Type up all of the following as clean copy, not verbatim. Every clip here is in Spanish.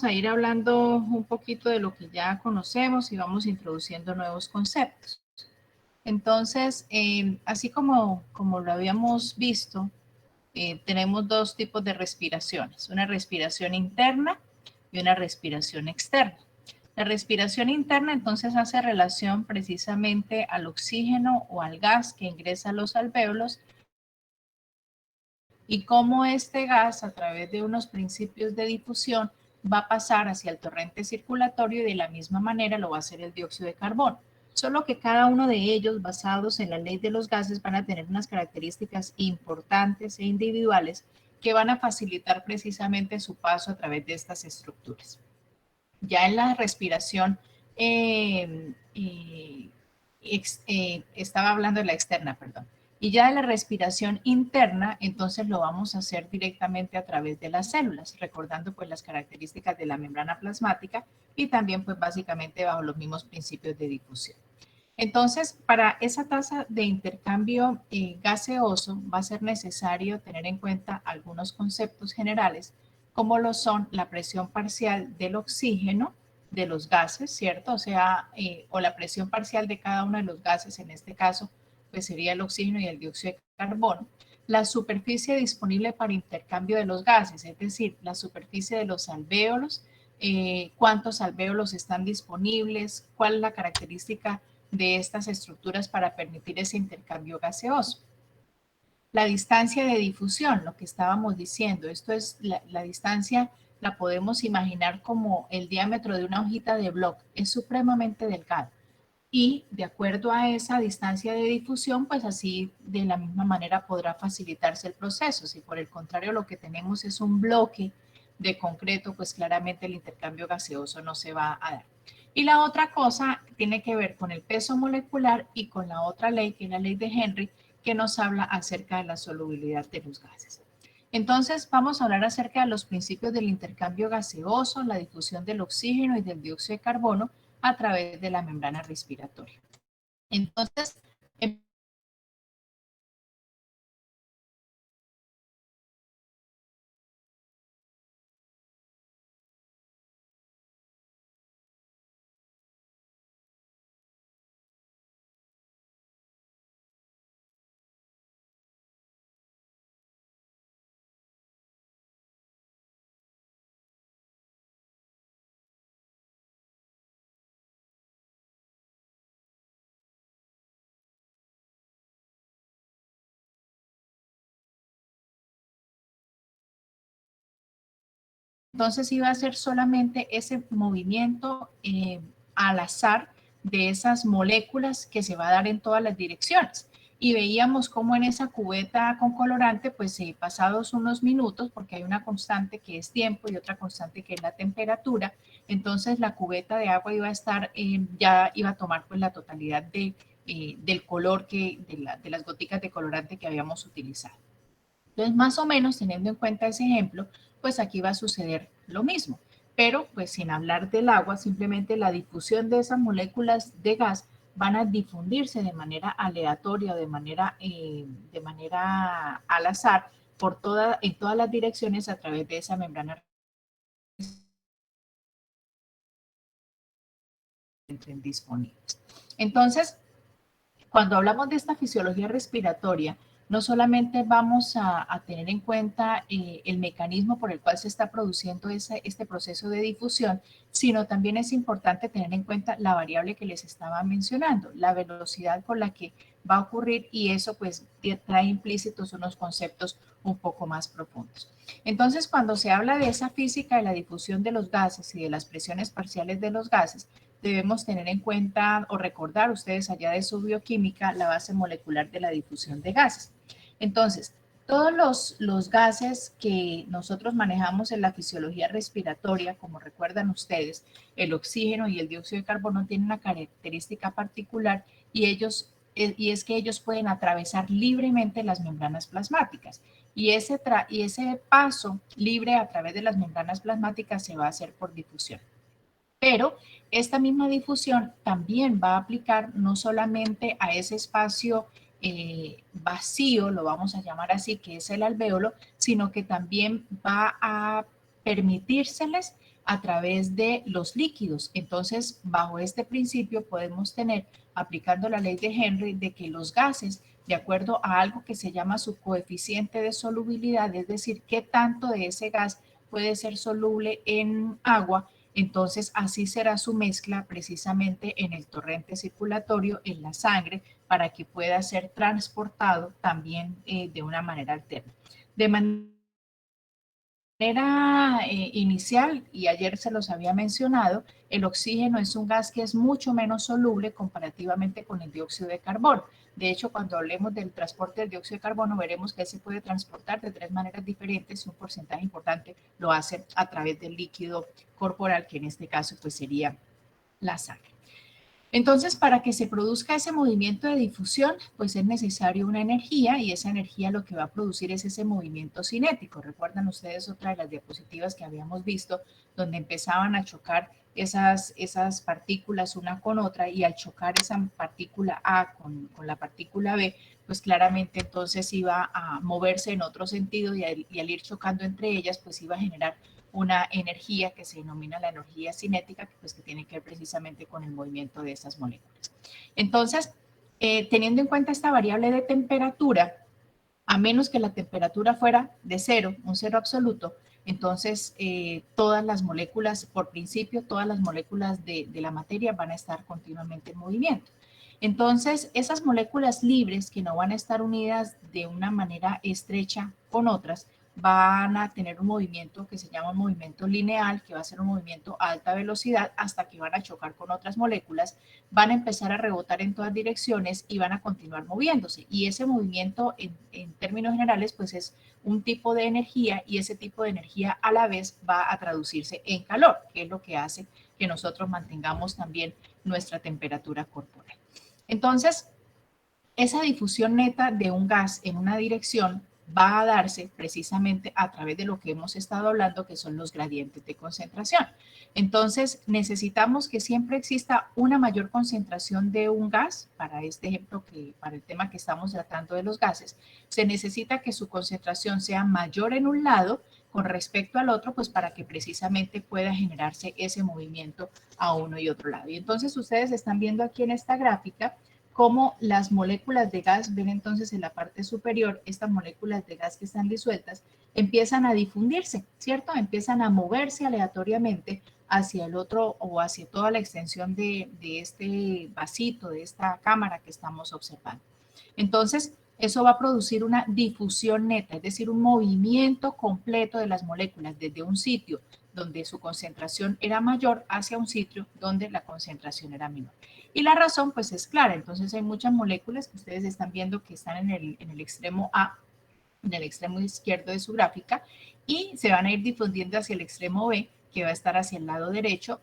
a ir hablando un poquito de lo que ya conocemos y vamos introduciendo nuevos conceptos. Entonces, así como lo habíamos visto, tenemos dos tipos de respiraciones, una respiración interna y una respiración externa. La respiración interna entonces hace relación precisamente al oxígeno o al gas que ingresa a los alvéolos y cómo este gas, a través de unos principios de difusión, va a pasar hacia el torrente circulatorio y de la misma manera lo va a hacer el dióxido de carbono. Solo que cada uno de ellos, basados en la ley de los gases, van a tener unas características importantes e individuales que van a facilitar precisamente su paso a través de estas estructuras. Ya en la respiración, estaba hablando de la externa, perdón. Y ya de la respiración interna, entonces lo vamos a hacer directamente a través de las células, recordando pues las características de la membrana plasmática y también pues básicamente bajo los mismos principios de difusión. Entonces, para esa tasa de intercambio gaseoso va a ser necesario tener en cuenta algunos conceptos generales, como lo son la presión parcial del oxígeno, de los gases, ¿cierto? O sea, o la presión parcial de cada uno de los gases, en este caso, pues sería el oxígeno y el dióxido de carbono. La superficie disponible para intercambio de los gases, es decir, la superficie de los alvéolos, cuántos alvéolos están disponibles, cuál es la característica de estas estructuras para permitir ese intercambio gaseoso. La distancia de difusión, lo que estábamos diciendo, esto es la distancia, la podemos imaginar como el diámetro de una hojita de bloc, es supremamente delgado. Y de acuerdo a esa distancia de difusión, pues así de la misma manera podrá facilitarse el proceso. Si por el contrario lo que tenemos es un bloque de concreto, pues claramente el intercambio gaseoso no se va a dar. Y la otra cosa tiene que ver con el peso molecular y con la otra ley, que es la ley de Henry, que nos habla acerca de la solubilidad de los gases. Entonces vamos a hablar acerca de los principios del intercambio gaseoso, la difusión del oxígeno y del dióxido de carbono a través de la membrana respiratoria. Entonces, entonces iba a ser solamente ese movimiento al azar de esas moléculas que se va a dar en todas las direcciones. Y veíamos cómo en esa cubeta con colorante, pues pasados unos minutos, porque hay una constante que es tiempo y otra constante que es la temperatura, entonces la cubeta de agua iba a estar, ya iba a tomar pues la totalidad del color de las goticas de colorante que habíamos utilizado. Entonces, más o menos, teniendo en cuenta ese ejemplo, pues aquí va a suceder lo mismo. Pero, pues sin hablar del agua, simplemente la difusión de esas moléculas de gas van a difundirse de manera aleatoria o de manera al azar en todas las direcciones a través de esa membrana disponibles. Entonces, cuando hablamos de esta fisiología respiratoria, no solamente vamos a tener en cuenta el mecanismo por el cual se está produciendo este proceso de difusión, sino también es importante tener en cuenta la variable que les estaba mencionando, la velocidad con la que va a ocurrir, y eso pues trae implícitos unos conceptos un poco más profundos. Entonces, cuando se habla de esa física de la difusión de los gases y de las presiones parciales de los gases, debemos tener en cuenta o recordar ustedes allá de su bioquímica la base molecular de la difusión de gases. Entonces, todos los gases que nosotros manejamos en la fisiología respiratoria, como recuerdan ustedes, el oxígeno y el dióxido de carbono tienen una característica particular y es que ellos pueden atravesar libremente las membranas plasmáticas. Y ese paso libre a través de las membranas plasmáticas se va a hacer por difusión. Pero esta misma difusión también va a aplicar no solamente a ese espacio vacío, lo vamos a llamar así, que es el alvéolo, sino que también va a permitírseles a través de los líquidos. Entonces, bajo este principio podemos tener, aplicando la ley de Henry, de que los gases, de acuerdo a algo que se llama su coeficiente de solubilidad, es decir, qué tanto de ese gas puede ser soluble en agua, entonces así será su mezcla precisamente en el torrente circulatorio, en la sangre, para que pueda ser transportado también de una manera alterna. De manera inicial, y ayer se los había mencionado, el oxígeno es un gas que es mucho menos soluble comparativamente con el dióxido de carbono. De hecho, cuando hablemos del transporte del dióxido de carbono, veremos que se puede transportar de 3 maneras diferentes y un porcentaje importante lo hace a través del líquido corporal, que en este caso pues sería la sangre. Entonces, para que se produzca ese movimiento de difusión, pues es necesario una energía y esa energía lo que va a producir es ese movimiento cinético. Recuerdan ustedes otra de las diapositivas que habíamos visto, donde empezaban a chocar esas partículas una con otra y al chocar esa partícula A con la partícula B, pues claramente entonces iba a moverse en otro sentido y al ir chocando entre ellas, pues iba a generar una energía que se denomina la energía cinética, pues que tiene que ver precisamente con el movimiento de esas moléculas. Entonces, teniendo en cuenta esta variable de temperatura, a menos que la temperatura fuera de cero, un cero absoluto, entonces todas las moléculas, por principio, todas las moléculas de la materia van a estar continuamente en movimiento. Entonces, esas moléculas libres que no van a estar unidas de una manera estrecha con otras, van a tener un movimiento que se llama un movimiento lineal, que va a ser un movimiento a alta velocidad hasta que van a chocar con otras moléculas, van a empezar a rebotar en todas direcciones y van a continuar moviéndose. Y ese movimiento, en términos generales, pues es un tipo de energía y ese tipo de energía a la vez va a traducirse en calor, que es lo que hace que nosotros mantengamos también nuestra temperatura corporal. Entonces, esa difusión neta de un gas en una dirección va a darse precisamente a través de lo que hemos estado hablando, que son los gradientes de concentración. Entonces, necesitamos que siempre exista una mayor concentración de un gas, para este ejemplo, para el tema que estamos tratando de los gases, se necesita que su concentración sea mayor en un lado con respecto al otro, pues para que precisamente pueda generarse ese movimiento a uno y otro lado. Y entonces ustedes están viendo aquí en esta gráfica cómo las moléculas de gas, ven entonces en la parte superior, estas moléculas de gas que están disueltas, empiezan a difundirse, ¿cierto? Empiezan a moverse aleatoriamente hacia el otro o hacia toda la extensión de este vasito, de esta cámara que estamos observando. Entonces, eso va a producir una difusión neta, es decir, un movimiento completo de las moléculas desde un sitio donde su concentración era mayor hacia un sitio donde la concentración era menor. Y la razón pues es clara, entonces hay muchas moléculas que ustedes están viendo que están en el extremo A, en el extremo izquierdo de su gráfica, y se van a ir difundiendo hacia el extremo B, que va a estar hacia el lado derecho,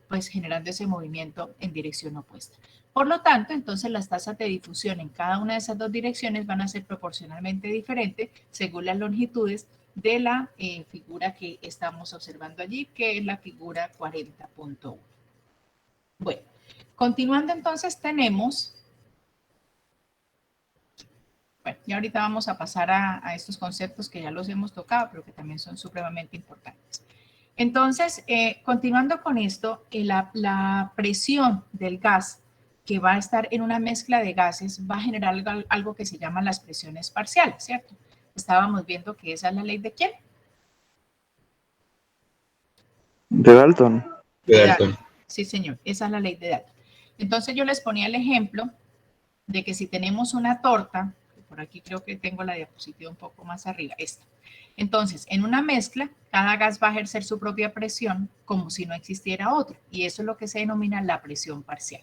pues generando ese movimiento en dirección opuesta. Por lo tanto, entonces las tasas de difusión en cada una de esas dos direcciones van a ser proporcionalmente diferentes según las longitudes de la figura que estamos observando allí, que es la figura 40.1. Bueno, continuando entonces tenemos, bueno, y ahorita vamos a pasar a estos conceptos que ya los hemos tocado, pero que también son supremamente importantes. Entonces, continuando con esto, la presión del gas que va a estar en una mezcla de gases va a generar algo que se llaman las presiones parciales, ¿cierto? Estábamos viendo que esa es la ley de ¿quién? De Dalton. De Dalton. Sí, señor, esa es la ley de Dalton. Entonces yo les ponía el ejemplo de que si tenemos una torta, por aquí creo que tengo la diapositiva un poco más arriba, esta. Entonces, en una mezcla, cada gas va a ejercer su propia presión como si no existiera otro, y eso es lo que se denomina la presión parcial.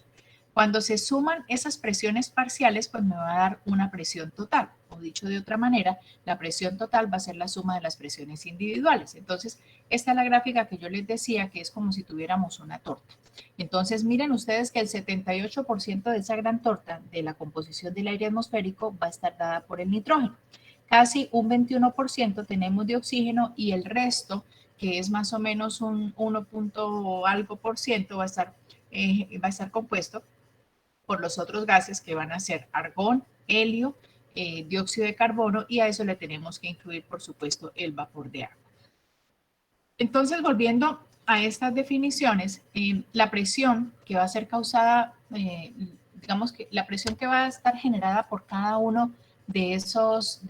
Cuando se suman esas presiones parciales, pues me va a dar una presión total, o dicho de otra manera, la presión total va a ser la suma de las presiones individuales. Entonces, esta es la gráfica que yo les decía que es como si tuviéramos una torta. Entonces, miren ustedes que el 78% de esa gran torta de la composición del aire atmosférico va a estar dada por el nitrógeno. Casi un 21% tenemos de oxígeno y el resto, que es más o menos un 1 punto algo por ciento, va a estar compuesto por los otros gases que van a ser argón, helio, dióxido de carbono, y a eso le tenemos que incluir, por supuesto, el vapor de agua. Entonces, volviendo a estas definiciones, la presión que va a ser causada, digamos que la presión que va a estar generada por cada uno de esos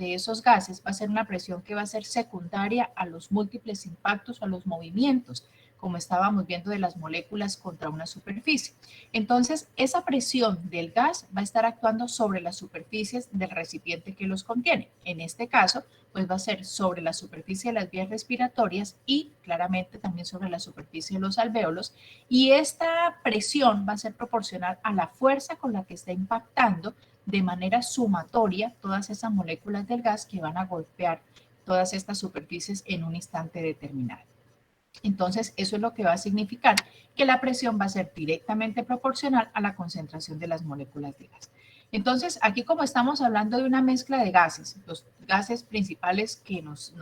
gases va a ser una presión que va a ser secundaria a los múltiples impactos o a los movimientos, como estábamos viendo de las moléculas contra una superficie. Entonces, esa presión del gas va a estar actuando sobre las superficies del recipiente que los contiene. En este caso, pues va a ser sobre la superficie de las vías respiratorias y claramente también sobre la superficie de los alvéolos. Y esta presión va a ser proporcional a la fuerza con la que está impactando de manera sumatoria todas esas moléculas del gas que van a golpear todas estas superficies en un instante determinado. Entonces, eso es lo que va a significar que la presión va a ser directamente proporcional a la concentración de las moléculas de gas. Entonces, aquí como estamos hablando de una mezcla de gases, los gases principales que nos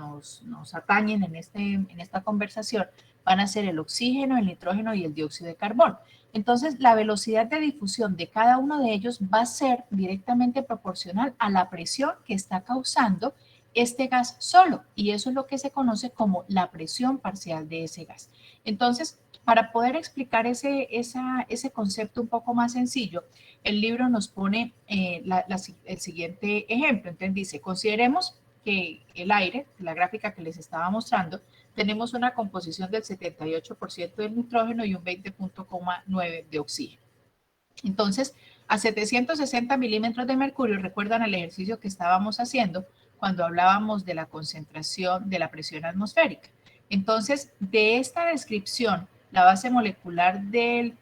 atañen en esta conversación van a ser el oxígeno, el nitrógeno y el dióxido de carbono. Entonces, la velocidad de difusión de cada uno de ellos va a ser directamente proporcional a la presión que está causando este gas solo, y eso es lo que se conoce como la presión parcial de ese gas. Entonces, para poder explicar ese concepto un poco más sencillo, el libro nos pone el siguiente ejemplo. Entonces dice, consideremos que el aire, la gráfica que les estaba mostrando, tenemos una composición del 78% del nitrógeno y un 20.9% de oxígeno. Entonces, a 760 milímetros de mercurio, recuerdan el ejercicio que estábamos haciendo cuando hablábamos de la concentración de la presión atmosférica. Entonces, de esta descripción, la base molecular de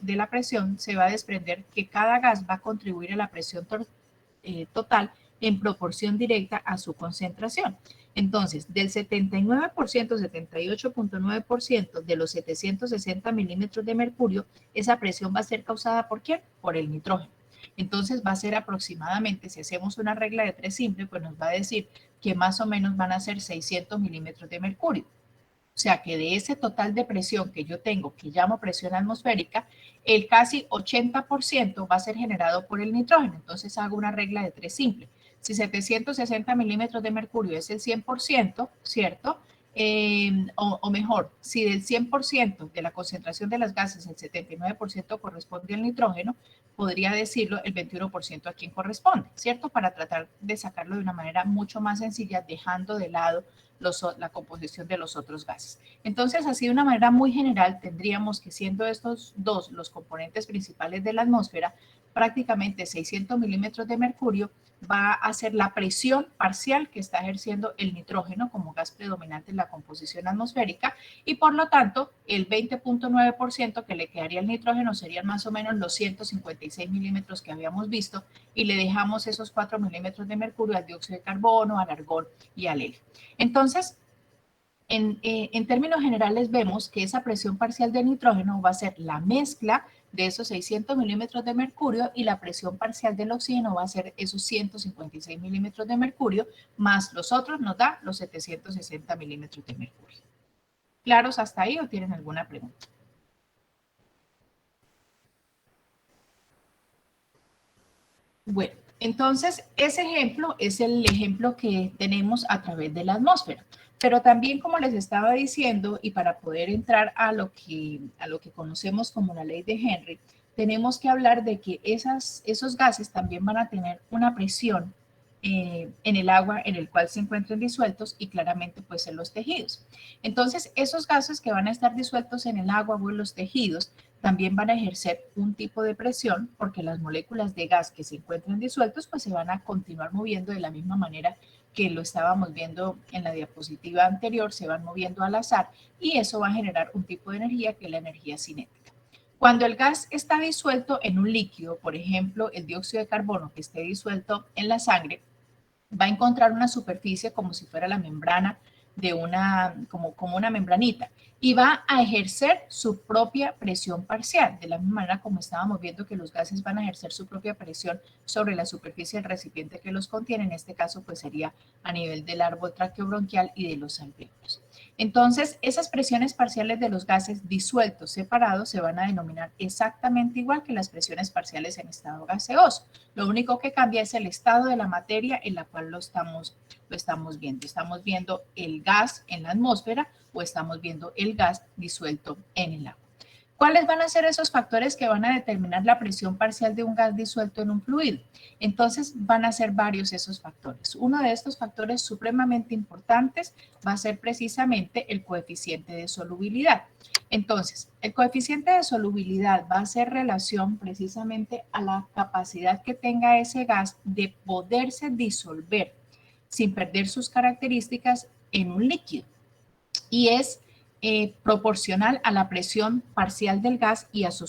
la presión se va a desprender que cada gas va a contribuir a la presión total en proporción directa a su concentración. Entonces, del 79%, 78.9% de los 760 milímetros de mercurio, esa presión va a ser causada ¿por quién? Por el nitrógeno. Entonces va a ser aproximadamente, si hacemos una regla de 3 simple, pues nos va a decir que más o menos van a ser 600 milímetros de mercurio. O sea que de ese total de presión que yo tengo, que llamo presión atmosférica, el casi 80% va a ser generado por el nitrógeno. Entonces hago una regla de 3 simple. Si 760 milímetros de mercurio es el 100%, ¿cierto? O mejor, si del 100% de la concentración de las gases, el 79% corresponde al nitrógeno, podría decirlo el 21% a quien corresponde, ¿cierto? Para tratar de sacarlo de una manera mucho más sencilla, dejando de lado la composición de los otros gases. Entonces, así de una manera muy general, tendríamos que siendo estos dos los componentes principales de la atmósfera, prácticamente 600 milímetros de mercurio va a ser la presión parcial que está ejerciendo el nitrógeno como gas predominante en la composición atmosférica y por lo tanto el 20.9% que le quedaría al nitrógeno serían más o menos los 156 milímetros que habíamos visto y le dejamos esos 4 milímetros de mercurio al dióxido de carbono, al argón y al helio. Entonces, en términos generales vemos que esa presión parcial de nitrógeno va a ser la mezcla de esos 600 milímetros de mercurio y la presión parcial del oxígeno va a ser esos 156 milímetros de mercurio, más los otros nos da los 760 milímetros de mercurio. ¿Claros hasta ahí o tienen alguna pregunta? Bueno, entonces ese ejemplo es el ejemplo que tenemos a través de la atmósfera. Pero también, como les estaba diciendo, y para poder entrar a lo que conocemos como la ley de Henry, tenemos que hablar de que esos gases también van a tener una presión en el agua en el cual se encuentran disueltos y claramente pues en los tejidos. Entonces, esos gases que van a estar disueltos en el agua o en los tejidos también van a ejercer un tipo de presión porque las moléculas de gas que se encuentran disueltos pues se van a continuar moviendo de la misma manera que lo estábamos viendo en la diapositiva anterior, se van moviendo al azar y eso va a generar un tipo de energía que es la energía cinética. Cuando el gas está disuelto en un líquido, por ejemplo, el dióxido de carbono que esté disuelto en la sangre, va a encontrar una superficie como si fuera la membrana de como una membranita y va a ejercer su propia presión parcial, de la misma manera como estábamos viendo que los gases van a ejercer su propia presión sobre la superficie del recipiente que los contiene, en este caso pues sería a nivel del árbol traqueobronquial y de los alvéolos. Entonces, esas presiones parciales de los gases disueltos separados se van a denominar exactamente igual que las presiones parciales en estado gaseoso. Lo único que cambia es el estado de la materia en la cual lo estamos viendo. Estamos viendo el gas en la atmósfera o estamos viendo el gas disuelto en el agua. ¿Cuáles van a ser esos factores que van a determinar la presión parcial de un gas disuelto en un fluido? Entonces van a ser varios esos factores. Uno de estos factores supremamente importantes va a ser precisamente el coeficiente de solubilidad. Entonces, el coeficiente de solubilidad va a hacer relación precisamente a la capacidad que tenga ese gas de poderse disolver sin perder sus características en un líquido. Y es proporcional a la presión parcial del gas y a su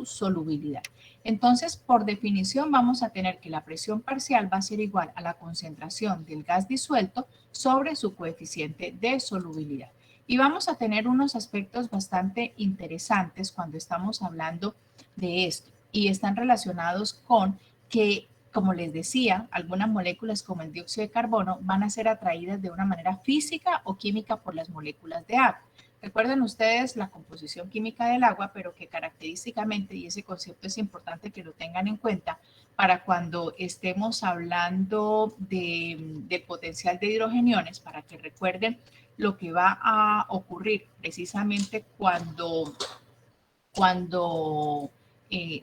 solubilidad. Entonces, por definición, vamos a tener que la presión parcial va a ser igual a la concentración del gas disuelto sobre su coeficiente de solubilidad. Y vamos a tener unos aspectos bastante interesantes cuando estamos hablando de esto. Y están relacionados con que, como les decía, algunas moléculas como el dióxido de carbono van a ser atraídas de una manera física o química por las moléculas de agua. Recuerden ustedes la composición química del agua, pero que característicamente, y ese concepto es importante que lo tengan en cuenta, para cuando estemos hablando del potencial de hidrogeniones, para que recuerden lo que va a ocurrir precisamente cuando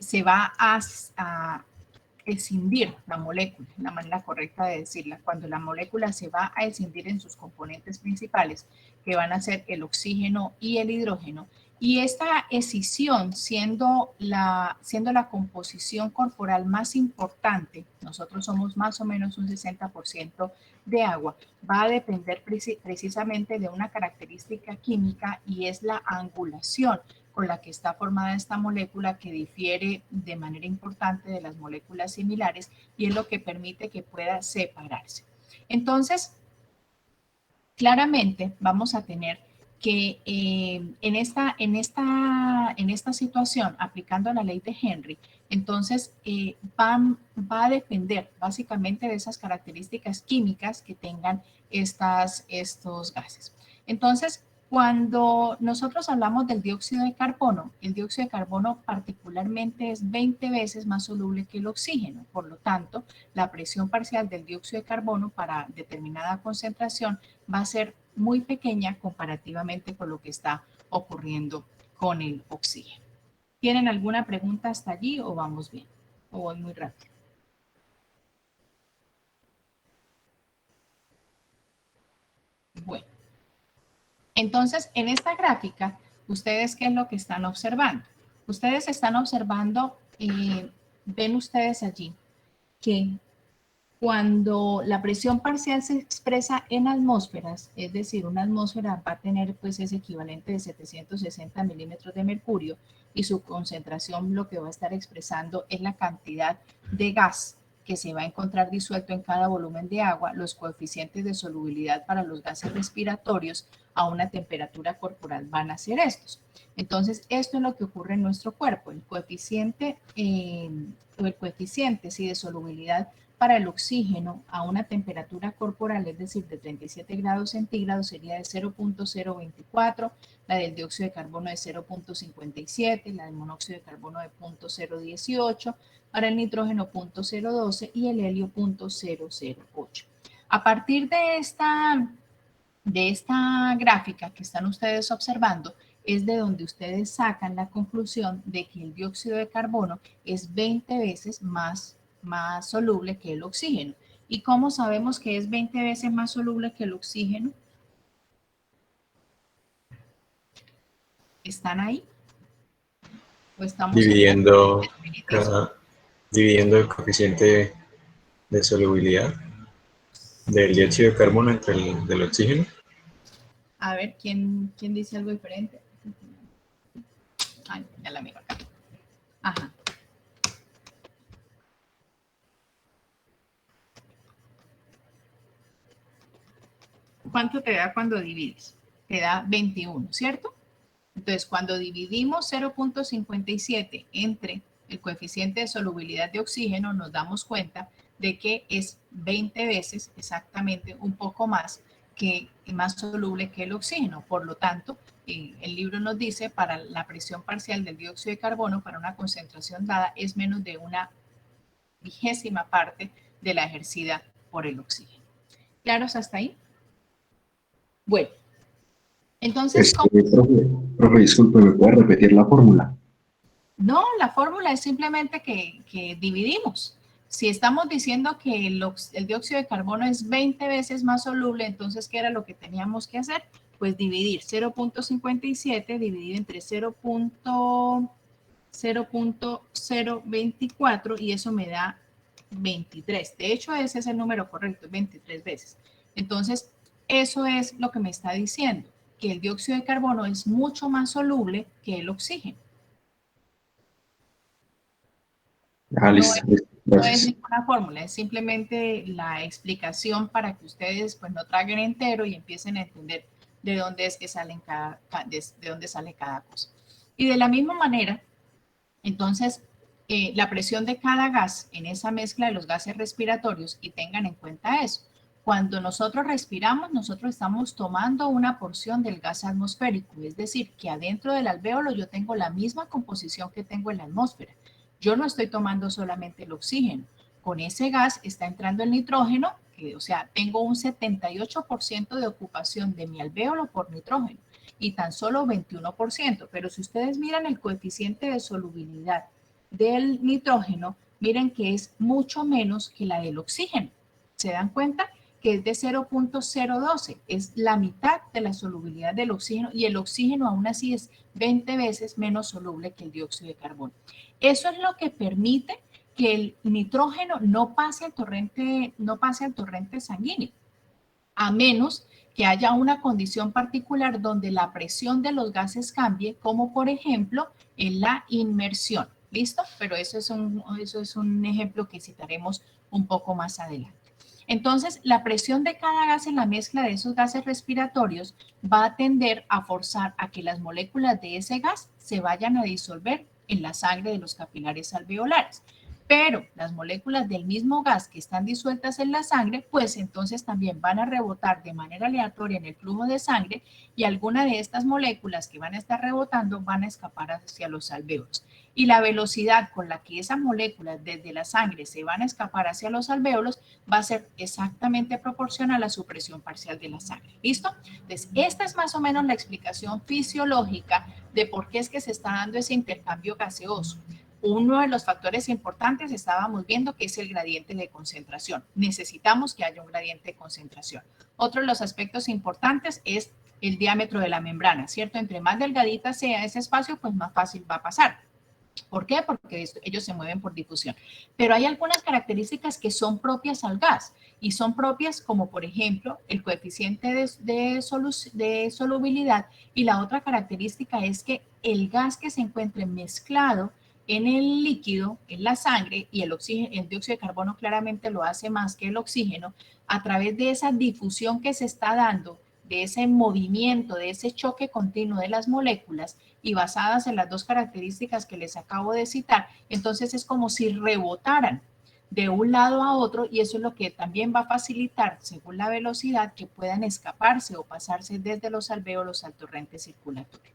se va a escindir la molécula, la manera correcta de decirla, cuando la molécula se va a escindir en sus componentes principales, que van a ser el oxígeno y el hidrógeno, y esta escisión siendo la composición corporal más importante, nosotros somos más o menos un 60% de agua, va a depender precisamente de una característica química y es la angulación con la que está formada esta molécula, que difiere de manera importante de las moléculas similares y es lo que permite que pueda separarse. Entonces, claramente vamos a tener que en esta situación, aplicando la ley de Henry, entonces va a depender básicamente de esas características químicas que tengan estos gases. Entonces, cuando nosotros hablamos del dióxido de carbono, el dióxido de carbono particularmente es 20 veces más soluble que el oxígeno. Por lo tanto, la presión parcial del dióxido de carbono para determinada concentración va a ser muy pequeña comparativamente con lo que está ocurriendo con el oxígeno. ¿Tienen alguna pregunta hasta allí o vamos bien? ¿O voy muy rápido? Bueno. Entonces, en esta gráfica, ¿ustedes qué es lo que están observando? Ustedes están observando, ven ustedes allí, que cuando la presión parcial se expresa en atmósferas, es decir, una atmósfera va a tener pues ese equivalente de 760 milímetros de mercurio y su concentración lo que va a estar expresando es la cantidad de gas que se va a encontrar disuelto en cada volumen de agua, los coeficientes de solubilidad para los gases respiratorios a una temperatura corporal van a ser estos. Entonces, esto es lo que ocurre en nuestro cuerpo. El coeficiente sí, de solubilidad para el oxígeno a una temperatura corporal, es decir, de 37 grados centígrados, sería de 0.024, la del dióxido de carbono de 0.57, la del monóxido de carbono de 0.018, para el nitrógeno 0.012 y el helio 0.008. A partir de esta gráfica que están ustedes observando, es de donde ustedes sacan la conclusión de que el dióxido de carbono es 20 veces más soluble que el oxígeno. ¿Y cómo sabemos que es 20 veces más soluble que el oxígeno? ¿Están ahí? ¿O estamos dividiendo el coeficiente de solubilidad del dióxido de carbono entre el del oxígeno? A ver, ¿quién dice algo diferente? Ay, ya la miro acá. Ajá. ¿Cuánto te da cuando divides? Te da 21, ¿cierto? Entonces, cuando dividimos 0.57 entre el coeficiente de solubilidad de oxígeno, nos damos cuenta de que es 20 veces, exactamente un poco más, más soluble que el oxígeno. Por lo tanto, el libro nos dice para la presión parcial del dióxido de carbono para una concentración dada es menos de una 1/20 parte de la ejercida por el oxígeno. ¿Claros hasta ahí? Bueno, entonces, profe, disculpe, ¿me puede repetir la fórmula? No, la fórmula es simplemente que dividimos. Si estamos diciendo que el dióxido de carbono es 20 veces más soluble, entonces, ¿qué era lo que teníamos que hacer? Pues dividir 0.57 dividido entre 0.024 y eso me da 23. De hecho, ese es el número correcto, 23 veces. Entonces, eso es lo que me está diciendo, que el dióxido de carbono es mucho más soluble que el oxígeno. Listo, No es gracias. ninguna fórmula, es simplemente la explicación para que ustedes pues no traguen entero y empiecen a entender de dónde es que salen de dónde sale cada cosa. Y de la misma manera, entonces, la presión de cada gas en esa mezcla de los gases respiratorios, y tengan en cuenta eso, cuando nosotros respiramos, nosotros estamos tomando una porción del gas atmosférico, es decir, que adentro del alvéolo yo tengo la misma composición que tengo en la atmósfera. Yo no estoy tomando solamente el oxígeno. Con ese gas está entrando el nitrógeno, o sea, tengo un 78% de ocupación de mi alvéolo por nitrógeno y tan solo 21%. Pero si ustedes miran el coeficiente de solubilidad del nitrógeno, miren que es mucho menos que la del oxígeno. ¿Se dan cuenta? Que es de 0.012, es la mitad de la solubilidad del oxígeno y el oxígeno aún así es 20 veces menos soluble que el dióxido de carbono. Eso es lo que permite que el nitrógeno no pase al torrente sanguíneo, a menos que haya una condición particular donde la presión de los gases cambie, como por ejemplo en la inmersión. ¿Listo? Pero eso es un ejemplo que citaremos un poco más adelante. Entonces, la presión de cada gas en la mezcla de esos gases respiratorios va a tender a forzar a que las moléculas de ese gas se vayan a disolver en la sangre de los capilares alveolares. Pero las moléculas del mismo gas que están disueltas en la sangre, pues entonces también van a rebotar de manera aleatoria en el flujo de sangre y alguna de estas moléculas que van a estar rebotando van a escapar hacia los alvéolos. Y la velocidad con la que esas moléculas desde la sangre se van a escapar hacia los alvéolos va a ser exactamente proporcional a su presión parcial de la sangre. ¿Listo? Entonces, esta es más o menos la explicación fisiológica de por qué es que se está dando ese intercambio gaseoso. Uno de los factores importantes estábamos viendo que es el gradiente de concentración. Necesitamos que haya un gradiente de concentración. Otro de los aspectos importantes es el diámetro de la membrana, ¿cierto? Entre más delgadita sea ese espacio, pues más fácil va a pasar. ¿Por qué? Porque ellos se mueven por difusión. Pero hay algunas características que son propias al gas y son propias como, por ejemplo, el coeficiente de solubilidad, y la otra característica es que el gas que se encuentre mezclado en el líquido, en la sangre, y el dióxido de carbono claramente lo hace más que el oxígeno, a través de esa difusión que se está dando, de ese movimiento, de ese choque continuo de las moléculas, y basadas en las dos características que les acabo de citar, entonces es como si rebotaran de un lado a otro, y eso es lo que también va a facilitar, según la velocidad, que puedan escaparse o pasarse desde los alvéolos al torrente circulatorio.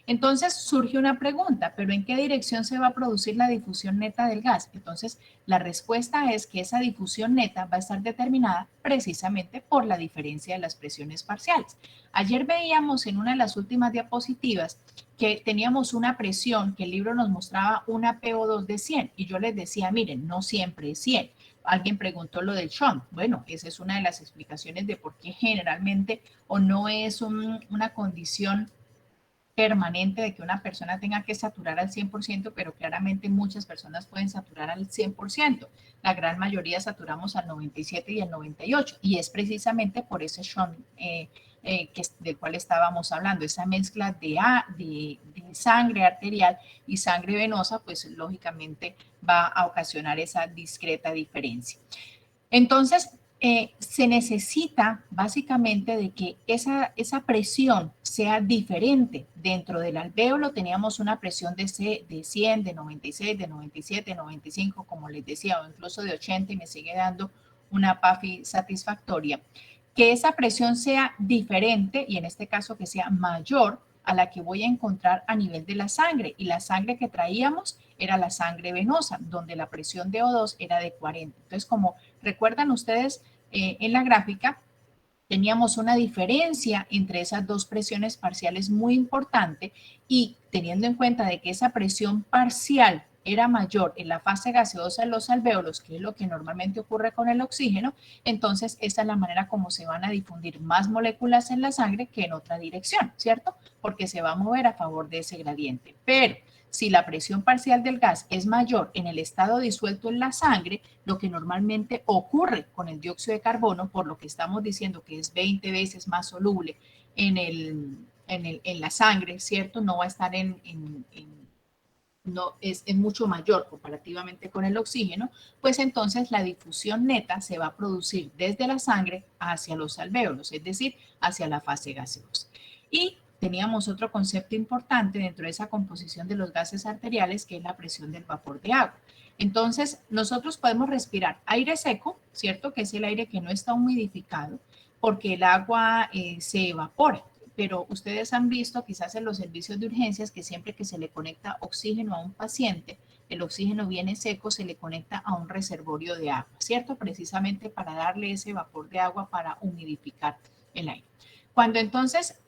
Entonces surge una pregunta, ¿pero en qué dirección se va a producir la difusión neta del gas? Entonces la respuesta es que esa difusión neta va a estar determinada precisamente por la diferencia de las presiones parciales. Ayer veíamos en una de las últimas diapositivas que teníamos una presión que el libro nos mostraba una PO2 de 100 y yo les decía, miren, no siempre es 100. Alguien preguntó lo del shunt. Bueno, esa es una de las explicaciones de por qué generalmente o no es una condición permanente de que una persona tenga que saturar al 100%, pero claramente muchas personas pueden saturar al 100%. La gran mayoría saturamos al 97 y al 98, y es precisamente por ese shunt del cual estábamos hablando, esa mezcla de sangre arterial y sangre venosa, pues lógicamente va a ocasionar esa discreta diferencia. Entonces, se necesita básicamente de que esa presión sea diferente. Dentro del alvéolo teníamos una presión de 100, de 96, de 97, 95, como les decía, o incluso de 80, y me sigue dando una PAFI satisfactoria. que esa presión sea diferente y en este caso que sea mayor a la que voy a encontrar a nivel de la sangre. Y la sangre que traíamos era la sangre venosa, donde la presión de O2 era de 40. Entonces, como recuerdan ustedes en la gráfica, teníamos una diferencia entre esas dos presiones parciales muy importante y teniendo en cuenta de que esa presión parcial era mayor en la fase gaseosa de los alvéolos, que es lo que normalmente ocurre con el oxígeno, entonces esa es la manera como se van a difundir más moléculas en la sangre que en otra dirección, ¿cierto? Porque se va a mover a favor de ese gradiente. Pero si la presión parcial del gas es mayor en el estado disuelto en la sangre, lo que normalmente ocurre con el dióxido de carbono, por lo que estamos diciendo que es 20 veces más soluble en la sangre, ¿cierto? No va a estar no, es mucho mayor comparativamente con el oxígeno, pues entonces la difusión neta se va a producir desde la sangre hacia los alvéolos, es decir, hacia la fase gaseosa. Y teníamos otro concepto importante dentro de esa composición de los gases arteriales, que es la presión del vapor de agua. Entonces, nosotros podemos respirar aire seco, ¿cierto? Que es el aire que no está humidificado, porque el agua se evapora. Pero ustedes han visto quizás en los servicios de urgencias que siempre que se le conecta oxígeno a un paciente, el oxígeno viene seco, se le conecta a un reservorio de agua, ¿cierto? Precisamente para darle ese vapor de agua para humidificar el aire. Cuando entonces,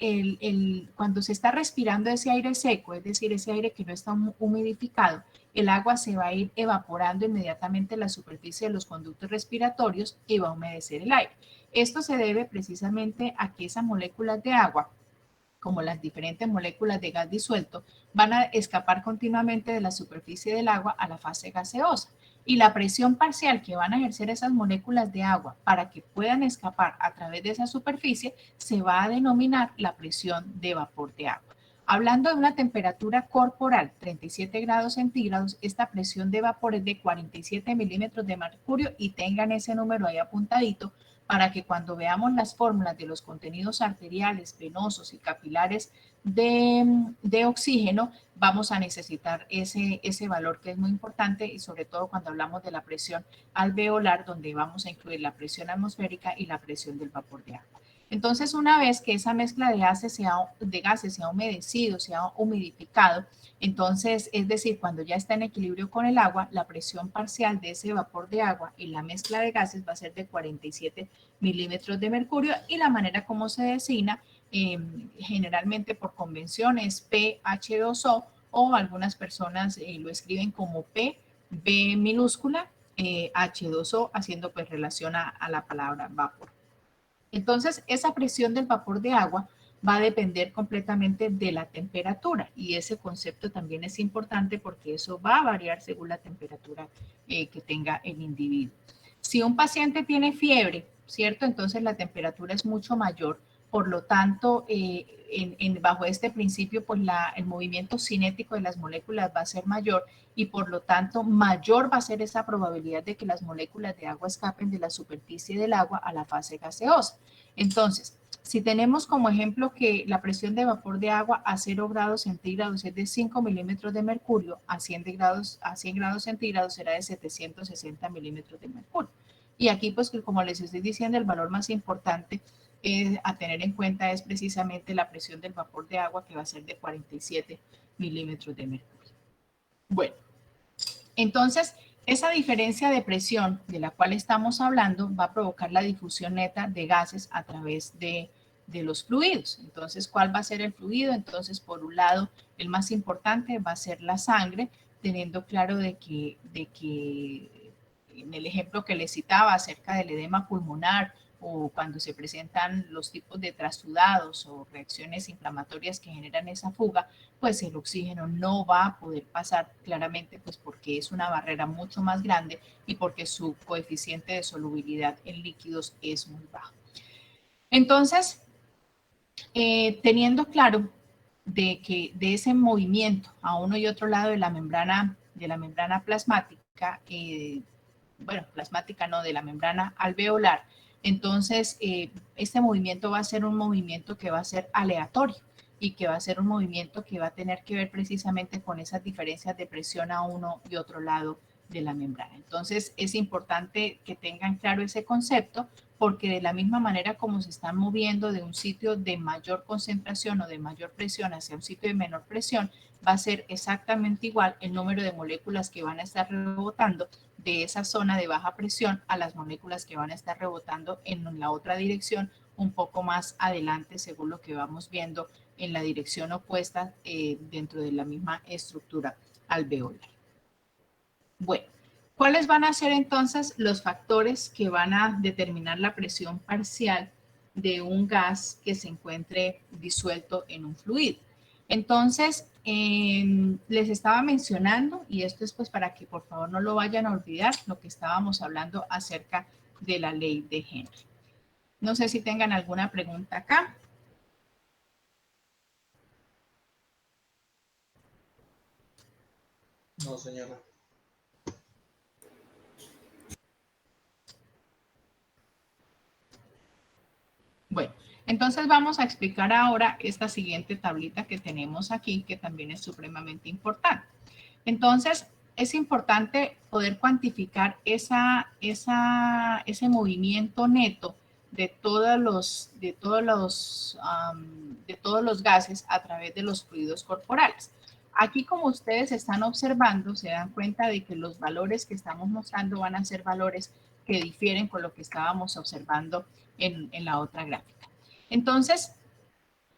cuando se está respirando ese aire seco, es decir, ese aire que no está humidificado, el agua se va a ir evaporando inmediatamente en la superficie de los conductos respiratorios y va a humedecer el aire. Esto se debe precisamente a que esas moléculas de agua, como las diferentes moléculas de gas disuelto, van a escapar continuamente de la superficie del agua a la fase gaseosa. Y la presión parcial que van a ejercer esas moléculas de agua para que puedan escapar a través de esa superficie se va a denominar la presión de vapor de agua. Hablando de una temperatura corporal, 37 grados centígrados, esta presión de vapor es de 47 milímetros de mercurio y tengan ese número ahí apuntadito para que cuando veamos las fórmulas de los contenidos arteriales, venosos y capilares de oxígeno, vamos a necesitar ese valor que es muy importante y sobre todo cuando hablamos de la presión alveolar, donde vamos a incluir la presión atmosférica y la presión del vapor de agua. Entonces, una vez que esa mezcla de gases se ha humedecido, se ha humidificado, entonces, es decir, cuando ya está en equilibrio con el agua, la presión parcial de ese vapor de agua en la mezcla de gases va a ser de 47 milímetros de mercurio y la manera como se designa, generalmente por convención, es pH2O o algunas personas lo escriben como P, B minúscula, H2O, haciendo pues relación a la palabra vapor. Entonces, esa presión del vapor de agua va a depender completamente de la temperatura y ese concepto también es importante porque eso va a variar según la temperatura que tenga el individuo. Si un paciente tiene fiebre, ¿cierto? Entonces la temperatura es mucho mayor, por lo tanto, bajo este principio, pues el movimiento cinético de las moléculas va a ser mayor y por lo tanto mayor va a ser esa probabilidad de que las moléculas de agua escapen de la superficie del agua a la fase gaseosa. Entonces, si tenemos como ejemplo que la presión de vapor de agua a 0 grados centígrados es de 5 milímetros de mercurio, a 100 grados centígrados será de 760 milímetros de mercurio. Y aquí, pues, como les estoy diciendo, el valor más importante a tener en cuenta es precisamente la presión del vapor de agua, que va a ser de 47 milímetros de mercurio. Bueno, entonces, esa diferencia de presión de la cual estamos hablando va a provocar la difusión neta de gases a través de los fluidos. Entonces, ¿cuál va a ser el fluido? Entonces, por un lado, el más importante va a ser la sangre, teniendo claro de que en el ejemplo que les citaba acerca del edema pulmonar o cuando se presentan los tipos de trasudados o reacciones inflamatorias que generan esa fuga, pues el oxígeno no va a poder pasar claramente, pues porque es una barrera mucho más grande y porque su coeficiente de solubilidad en líquidos es muy bajo. Entonces, teniendo claro de ese movimiento a uno y otro lado de la membrana plasmática, bueno, plasmática no, de la membrana alveolar, entonces este movimiento va a ser un movimiento que va a ser aleatorio y que va a ser un movimiento que va a tener que ver precisamente con esas diferencias de presión a uno y otro lado de la membrana. Entonces es importante que tengan claro ese concepto, porque de la misma manera como se están moviendo de un sitio de mayor concentración o de mayor presión hacia un sitio de menor presión, va a ser exactamente igual el número de moléculas que van a estar rebotando de esa zona de baja presión a las moléculas que van a estar rebotando en la otra dirección un poco más adelante, según lo que vamos viendo en la dirección opuesta dentro de la misma estructura alveolar. Bueno, ¿cuáles van a ser entonces los factores que van a determinar la presión parcial de un gas que se encuentre disuelto en un fluido? Entonces, les estaba mencionando, y esto es pues para que por favor no lo vayan a olvidar, lo que estábamos hablando acerca de la ley de Henry. No sé si tengan alguna pregunta acá. No, señora. Bueno, entonces vamos a explicar ahora esta siguiente tablita que tenemos aquí, que también es supremamente importante. Entonces, es importante poder cuantificar ese movimiento neto de todos los gases a través de los fluidos corporales. Aquí, como ustedes están observando, se dan cuenta de que los valores que estamos mostrando van a ser valores que difieren con lo que estábamos observando en la otra gráfica. Entonces,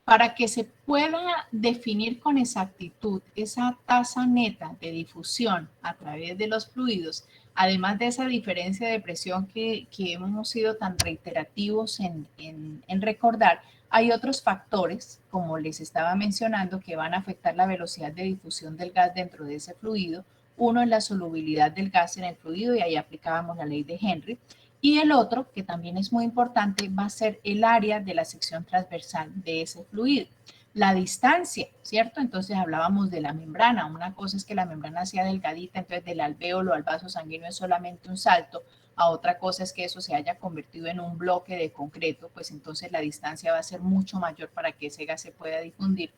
para que se pueda definir con exactitud esa tasa neta de difusión a través de los fluidos, además de esa diferencia de presión que hemos sido tan reiterativos en recordar, hay otros factores, como les estaba mencionando, que van a afectar la velocidad de difusión del gas dentro de ese fluido. Uno es la solubilidad del gas en el fluido, y ahí aplicábamos la ley de Henry. Y el otro, que también es muy importante, va a ser el área de la sección transversal de ese fluido. La distancia, ¿cierto? Entonces hablábamos de la membrana. Una cosa es que la membrana sea delgadita, entonces del alvéolo al vaso sanguíneo es solamente un salto. A otra cosa es que eso se haya convertido en un bloque de concreto, pues entonces la distancia va a ser mucho mayor para que ese gas se pueda difundir.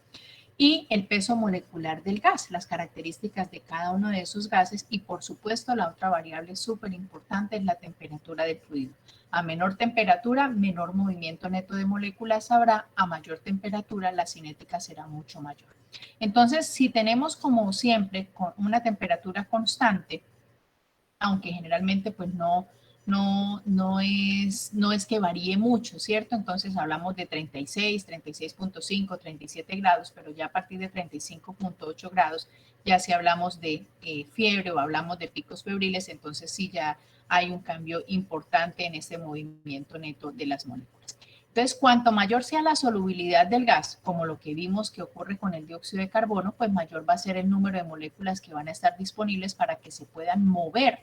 Y el peso molecular del gas, las características de cada uno de esos gases, y por supuesto la otra variable súper importante es la temperatura del fluido. A menor temperatura, menor movimiento neto de moléculas habrá; a mayor temperatura, la cinética será mucho mayor. Entonces, si tenemos como siempre una temperatura constante, aunque generalmente pues no es que varíe mucho, ¿cierto? Entonces hablamos de 36, 36.5, 37 grados, pero ya a partir de 35.8 grados, ya si hablamos de fiebre o hablamos de picos febriles, entonces sí ya hay un cambio importante en este movimiento neto de las moléculas. Entonces, cuanto mayor sea la solubilidad del gas, como lo que vimos que ocurre con el dióxido de carbono, pues mayor va a ser el número de moléculas que van a estar disponibles para que se puedan mover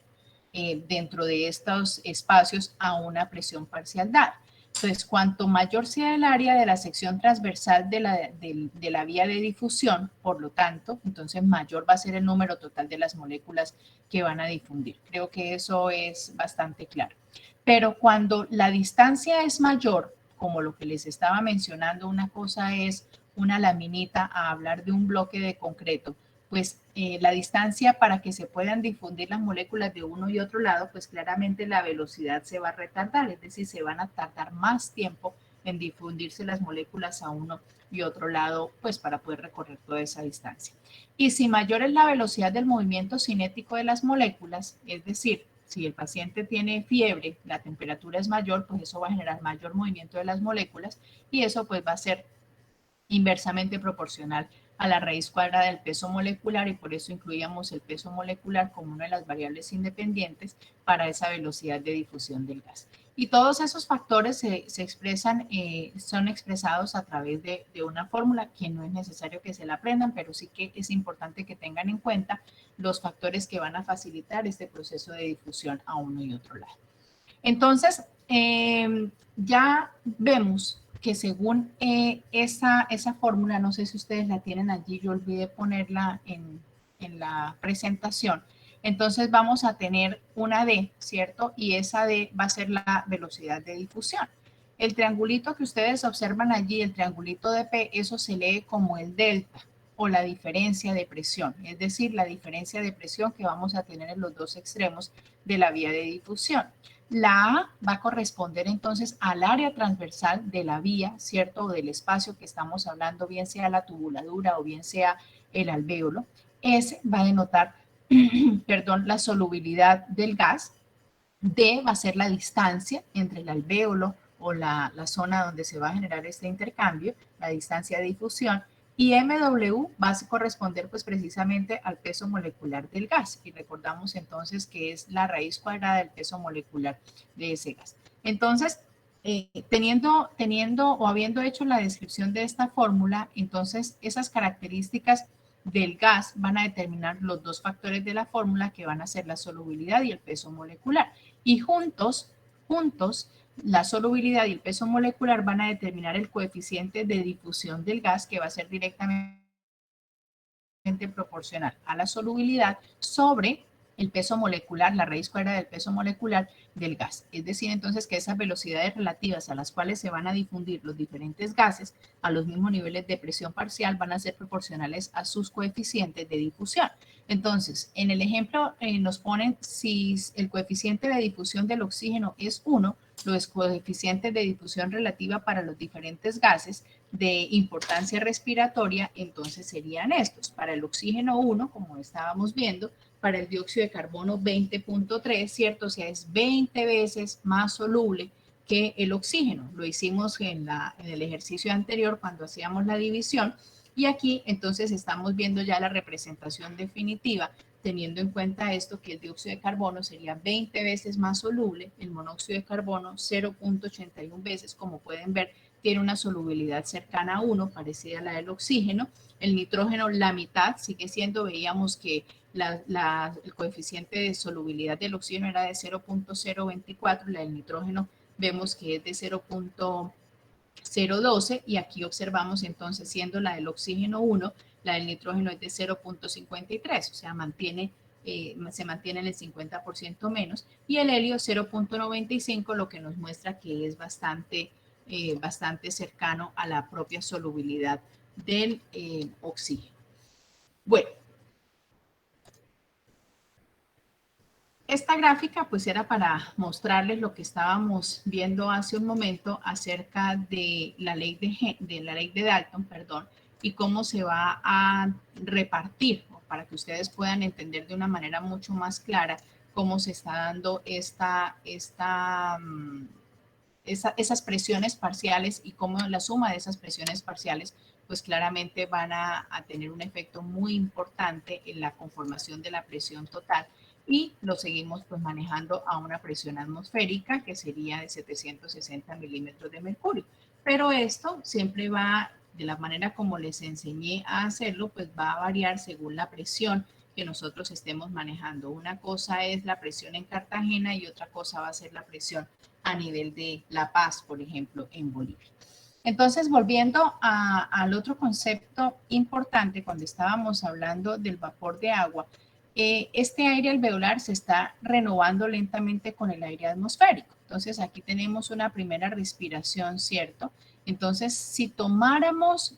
dentro de estos espacios a una presión parcial dada. Entonces, cuanto mayor sea el área de la sección transversal de la vía de difusión, por lo tanto, entonces mayor va a ser el número total de las moléculas que van a difundir. Creo que eso es bastante claro. Pero cuando la distancia es mayor, como lo que les estaba mencionando, una cosa es una laminita a hablar de un bloque de concreto, pues la distancia para que se puedan difundir las moléculas de uno y otro lado, pues claramente la velocidad se va a retardar, es decir, se van a tardar más tiempo en difundirse las moléculas a uno y otro lado, pues para poder recorrer toda esa distancia. Y si mayor es la velocidad del movimiento cinético de las moléculas, es decir, si el paciente tiene fiebre, la temperatura es mayor, pues eso va a generar mayor movimiento de las moléculas, y eso pues va a ser inversamente proporcional a la raíz cuadrada del peso molecular, y por eso incluíamos el peso molecular como una de las variables independientes para esa velocidad de difusión del gas. Y todos esos factores se expresan, son expresados a través de una fórmula que no es necesario que se la aprendan, pero sí que es importante que tengan en cuenta los factores que van a facilitar este proceso de difusión a uno y otro lado. Entonces, ya vemos que según esa fórmula, no sé si ustedes la tienen allí, yo olvidé ponerla en la presentación. Entonces vamos a tener una D, ¿cierto? Y esa D va a ser la velocidad de difusión. El triangulito que ustedes observan allí, el triangulito de P, eso se lee como el delta, o la diferencia de presión, es decir, la diferencia de presión que vamos a tener en los dos extremos de la vía de difusión. La A va a corresponder entonces al área transversal de la vía, ¿cierto? O del espacio que estamos hablando, bien sea la tubuladura o bien sea el alvéolo. S va a denotar, perdón, la solubilidad del gas. D va a ser la distancia entre el alvéolo o la zona donde se va a generar este intercambio, la distancia de difusión, y MW va a corresponder pues precisamente al peso molecular del gas, y recordamos entonces que es la raíz cuadrada del peso molecular de ese gas. Entonces, teniendo o habiendo hecho la descripción de esta fórmula, entonces esas características del gas van a determinar los dos factores de la fórmula, que van a ser la solubilidad y el peso molecular. Y juntos, la solubilidad y el peso molecular van a determinar el coeficiente de difusión del gas, que va a ser directamente proporcional a la solubilidad sobre el peso molecular, la raíz cuadrada del peso molecular del gas. Es decir, entonces, que esas velocidades relativas a las cuales se van a difundir los diferentes gases a los mismos niveles de presión parcial van a ser proporcionales a sus coeficientes de difusión. Entonces, en el ejemplo nos ponen si el coeficiente de difusión del oxígeno es 1, los coeficientes de difusión relativa para los diferentes gases de importancia respiratoria, entonces serían estos. Para el oxígeno 1, como estábamos viendo, para el dióxido de carbono 20.3, ¿cierto? O sea, es 20 veces más soluble que el oxígeno. Lo hicimos en el ejercicio anterior cuando hacíamos la división, y aquí entonces estamos viendo ya la representación definitiva, teniendo en cuenta esto, que el dióxido de carbono sería 20 veces más soluble, el monóxido de carbono 0.81 veces, como pueden ver, tiene una solubilidad cercana a 1, parecida a la del oxígeno. El nitrógeno, la mitad, sigue siendo, veíamos que el coeficiente de solubilidad del oxígeno era de 0.024, la del nitrógeno vemos que es de 0.012, y aquí observamos entonces, siendo la del oxígeno 1, la del nitrógeno es de 0.53, o sea, se mantiene en el 50% menos, y el helio 0.95, lo que nos muestra que es bastante cercano a la propia solubilidad del oxígeno. Bueno, esta gráfica pues era para mostrarles lo que estábamos viendo hace un momento acerca de la ley de Dalton, perdón, y cómo se va a repartir, para que ustedes puedan entender de una manera mucho más clara cómo se está dando esas presiones parciales, y cómo la suma de esas presiones parciales pues claramente van a tener un efecto muy importante en la conformación de la presión total, y lo seguimos pues manejando a una presión atmosférica que sería de 760 milímetros de mercurio. Pero esto siempre va, de la manera como les enseñé a hacerlo, pues va a variar según la presión que nosotros estemos manejando. Una cosa es la presión en Cartagena y otra cosa va a ser la presión a nivel de La Paz, por ejemplo, en Bolivia. Entonces, volviendo al otro concepto importante, cuando estábamos hablando del vapor de agua, este aire alveolar se está renovando lentamente con el aire atmosférico. Entonces, aquí tenemos una primera respiración, ¿cierto? Entonces, si tomáramos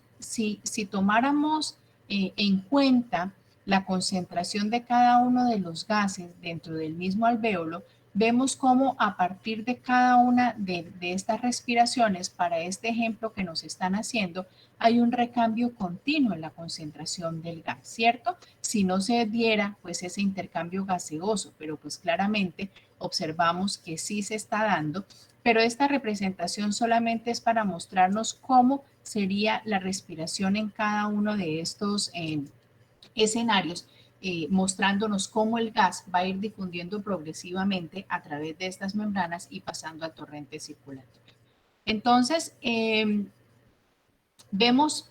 en cuenta la concentración de cada uno de los gases dentro del mismo alvéolo, vemos cómo a partir de cada una de estas respiraciones, para este ejemplo que nos están haciendo, hay un recambio continuo en la concentración del gas, ¿cierto? Si no se diera pues ese intercambio gaseoso, pero pues claramente observamos que sí se está dando, pero esta representación solamente es para mostrarnos cómo sería la respiración en cada uno de estos escenarios, mostrándonos cómo el gas va a ir difundiendo progresivamente a través de estas membranas y pasando al torrente circulatorio. Entonces, vemos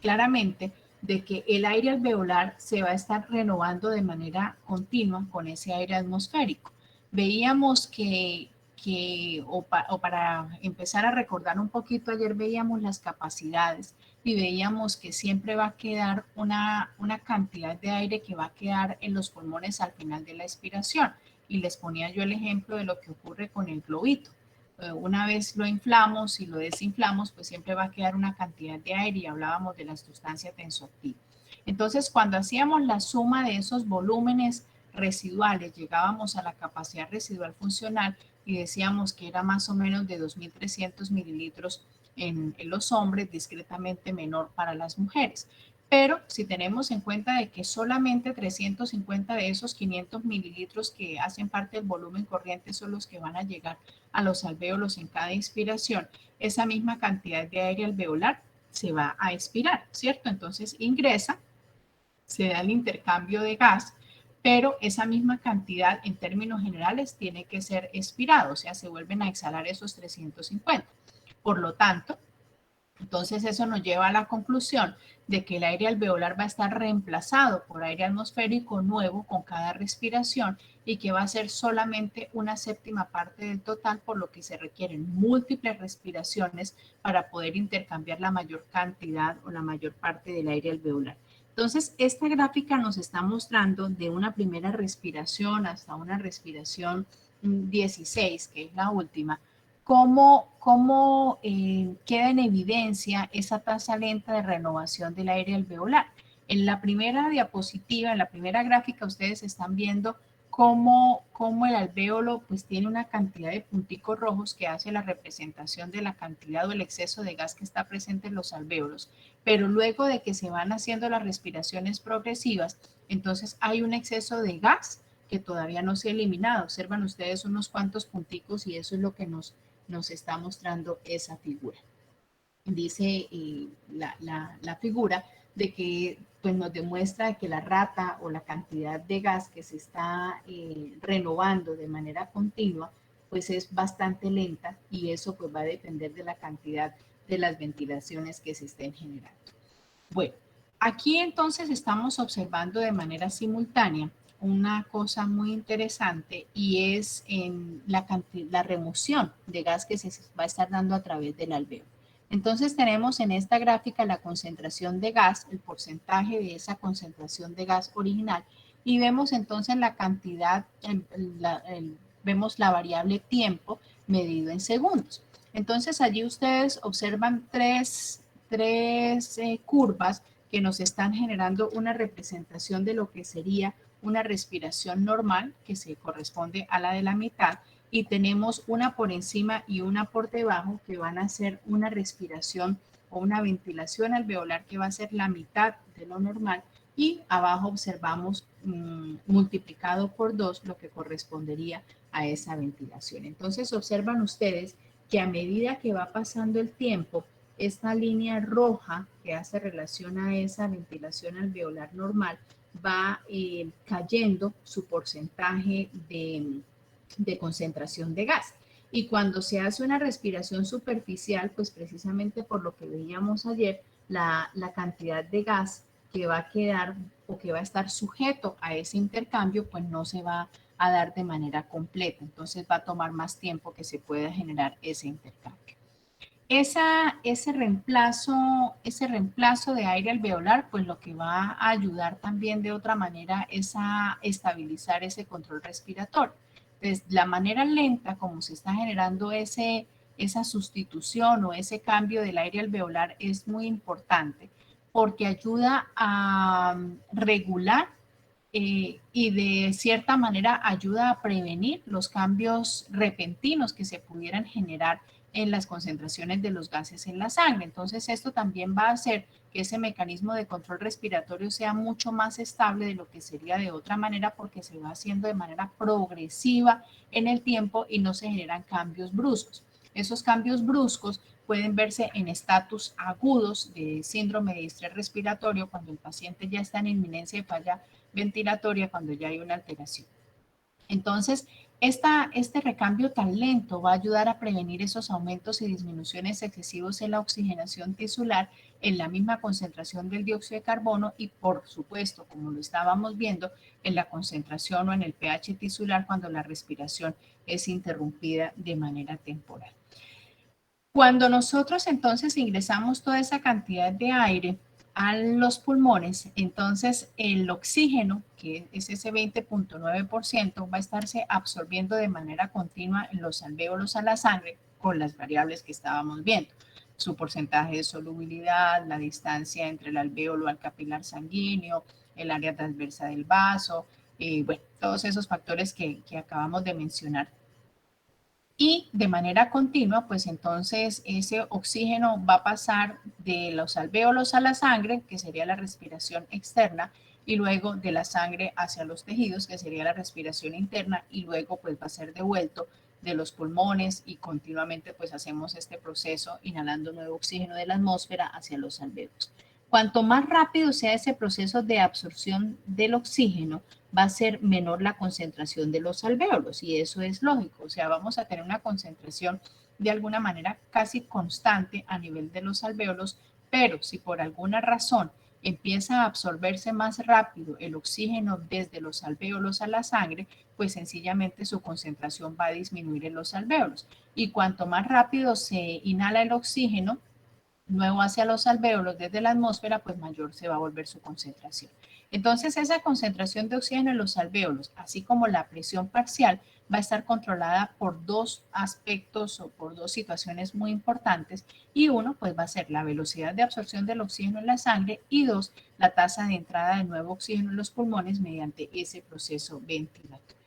claramente de que el aire alveolar se va a estar renovando de manera continua con ese aire atmosférico. Veíamos para empezar a recordar un poquito, ayer veíamos las capacidades y veíamos que siempre va a quedar una cantidad de aire que va a quedar en los pulmones al final de la expiración. Y les ponía yo el ejemplo de lo que ocurre con el globito. Una vez lo inflamos y lo desinflamos, pues siempre va a quedar una cantidad de aire y hablábamos de la sustancia tensoactiva. Entonces, cuando hacíamos la suma de esos volúmenes residuales, llegábamos a la capacidad residual funcional y decíamos que era más o menos de 2.300 mililitros en los hombres, discretamente menor para las mujeres. Pero si tenemos en cuenta de que solamente 350 de esos 500 mililitros que hacen parte del volumen corriente son los que van a llegar a los alvéolos en cada inspiración, esa misma cantidad de aire alveolar se va a expirar, ¿cierto? Entonces ingresa, se da el intercambio de gas, pero esa misma cantidad en términos generales tiene que ser expirado, o sea, se vuelven a exhalar esos 350. Por lo tanto, entonces eso nos lleva a la conclusión de que el aire alveolar va a estar reemplazado por aire atmosférico nuevo con cada respiración y que va a ser solamente una séptima parte del total, por lo que se requieren múltiples respiraciones para poder intercambiar la mayor cantidad o la mayor parte del aire alveolar. Entonces, esta gráfica nos está mostrando de una primera respiración hasta una respiración 16, que es la última, cómo queda en evidencia esa tasa lenta de renovación del aire alveolar. En la primera diapositiva, en la primera gráfica, ustedes están viendo cómo el alvéolo pues tiene una cantidad de punticos rojos que hace la representación de la cantidad o el exceso de gas que está presente en los alvéolos. Pero luego de que se van haciendo las respiraciones progresivas, entonces hay un exceso de gas que todavía no se ha eliminado. Observan ustedes unos cuantos punticos y eso es lo que nos está mostrando esa figura. Dice la figura de que pues nos demuestra que la rata o la cantidad de gas que se está renovando de manera continua pues es bastante lenta y eso pues va a depender de la cantidad de las ventilaciones que se estén generando. Bueno, aquí entonces estamos observando de manera simultánea una cosa muy interesante y es en la remoción de gas que se va a estar dando a través del alvéolo. Entonces tenemos en esta gráfica la concentración de gas, el porcentaje de esa concentración de gas original y vemos entonces la cantidad, vemos la variable tiempo medido en segundos. Entonces allí ustedes observan tres curvas que nos están generando una representación de lo que sería una respiración normal que se corresponde a la de la mitad y tenemos una por encima y una por debajo que van a ser una respiración o una ventilación alveolar que va a ser la mitad de lo normal y abajo observamos multiplicado por 2 lo que correspondería a esa ventilación. Entonces observan ustedes que a medida que va pasando el tiempo, esta línea roja que hace relación a esa ventilación alveolar normal va cayendo su porcentaje de concentración de gas. Y cuando se hace una respiración superficial, pues precisamente por lo que veíamos ayer, la cantidad de gas que va a quedar o que va a estar sujeto a ese intercambio, pues no se va a dar de manera completa. Entonces va a tomar más tiempo que se pueda generar ese intercambio. Ese reemplazo de aire alveolar, pues lo que va a ayudar también de otra manera es a estabilizar ese control respiratorio. Entonces, la manera lenta como se está generando esa sustitución o ese cambio del aire alveolar es muy importante porque ayuda a regular y de cierta manera ayuda a prevenir los cambios repentinos que se pudieran generar en las concentraciones de los gases en la sangre. Entonces, esto también va a hacer que ese mecanismo de control respiratorio sea mucho más estable de lo que sería de otra manera porque se va haciendo de manera progresiva en el tiempo y no se generan cambios bruscos. Esos cambios bruscos pueden verse en estatus agudos de síndrome de estrés respiratorio cuando el paciente ya está en inminencia de falla ventilatoria, cuando ya hay una alteración. Entonces, este recambio tan lento va a ayudar a prevenir esos aumentos y disminuciones excesivos en la oxigenación tisular, en la misma concentración del dióxido de carbono y, por supuesto, como lo estábamos viendo, en la concentración o en el pH tisular cuando la respiración es interrumpida de manera temporal. Cuando nosotros entonces ingresamos toda esa cantidad de aire, a los pulmones, entonces el oxígeno, que es ese 20.9%, va a estarse absorbiendo de manera continua en los alvéolos a la sangre con las variables que estábamos viendo. Su porcentaje de solubilidad, la distancia entre el alvéolo al capilar sanguíneo, el área transversa del vaso, bueno, todos esos factores que acabamos de mencionar. Y de manera continua, pues entonces ese oxígeno va a pasar de los alvéolos a la sangre, que sería la respiración externa, y luego de la sangre hacia los tejidos, que sería la respiración interna, y luego pues va a ser devuelto de los pulmones y continuamente pues hacemos este proceso inhalando nuevo oxígeno de la atmósfera hacia los alvéolos. Cuanto más rápido sea ese proceso de absorción del oxígeno, va a ser menor la concentración de los alvéolos y eso es lógico, o sea, vamos a tener una concentración de alguna manera casi constante a nivel de los alvéolos, pero si por alguna razón empieza a absorberse más rápido el oxígeno desde los alvéolos a la sangre, pues sencillamente su concentración va a disminuir en los alvéolos. Y cuanto más rápido se inhala el oxígeno nuevo hacia los alvéolos desde la atmósfera, pues mayor se va a volver su concentración. Entonces, esa concentración de oxígeno en los alvéolos, así como la presión parcial, va a estar controlada por dos aspectos o por dos situaciones muy importantes. Y uno, pues va a ser la velocidad de absorción del oxígeno en la sangre y dos, la tasa de entrada de nuevo oxígeno en los pulmones mediante ese proceso ventilatorio.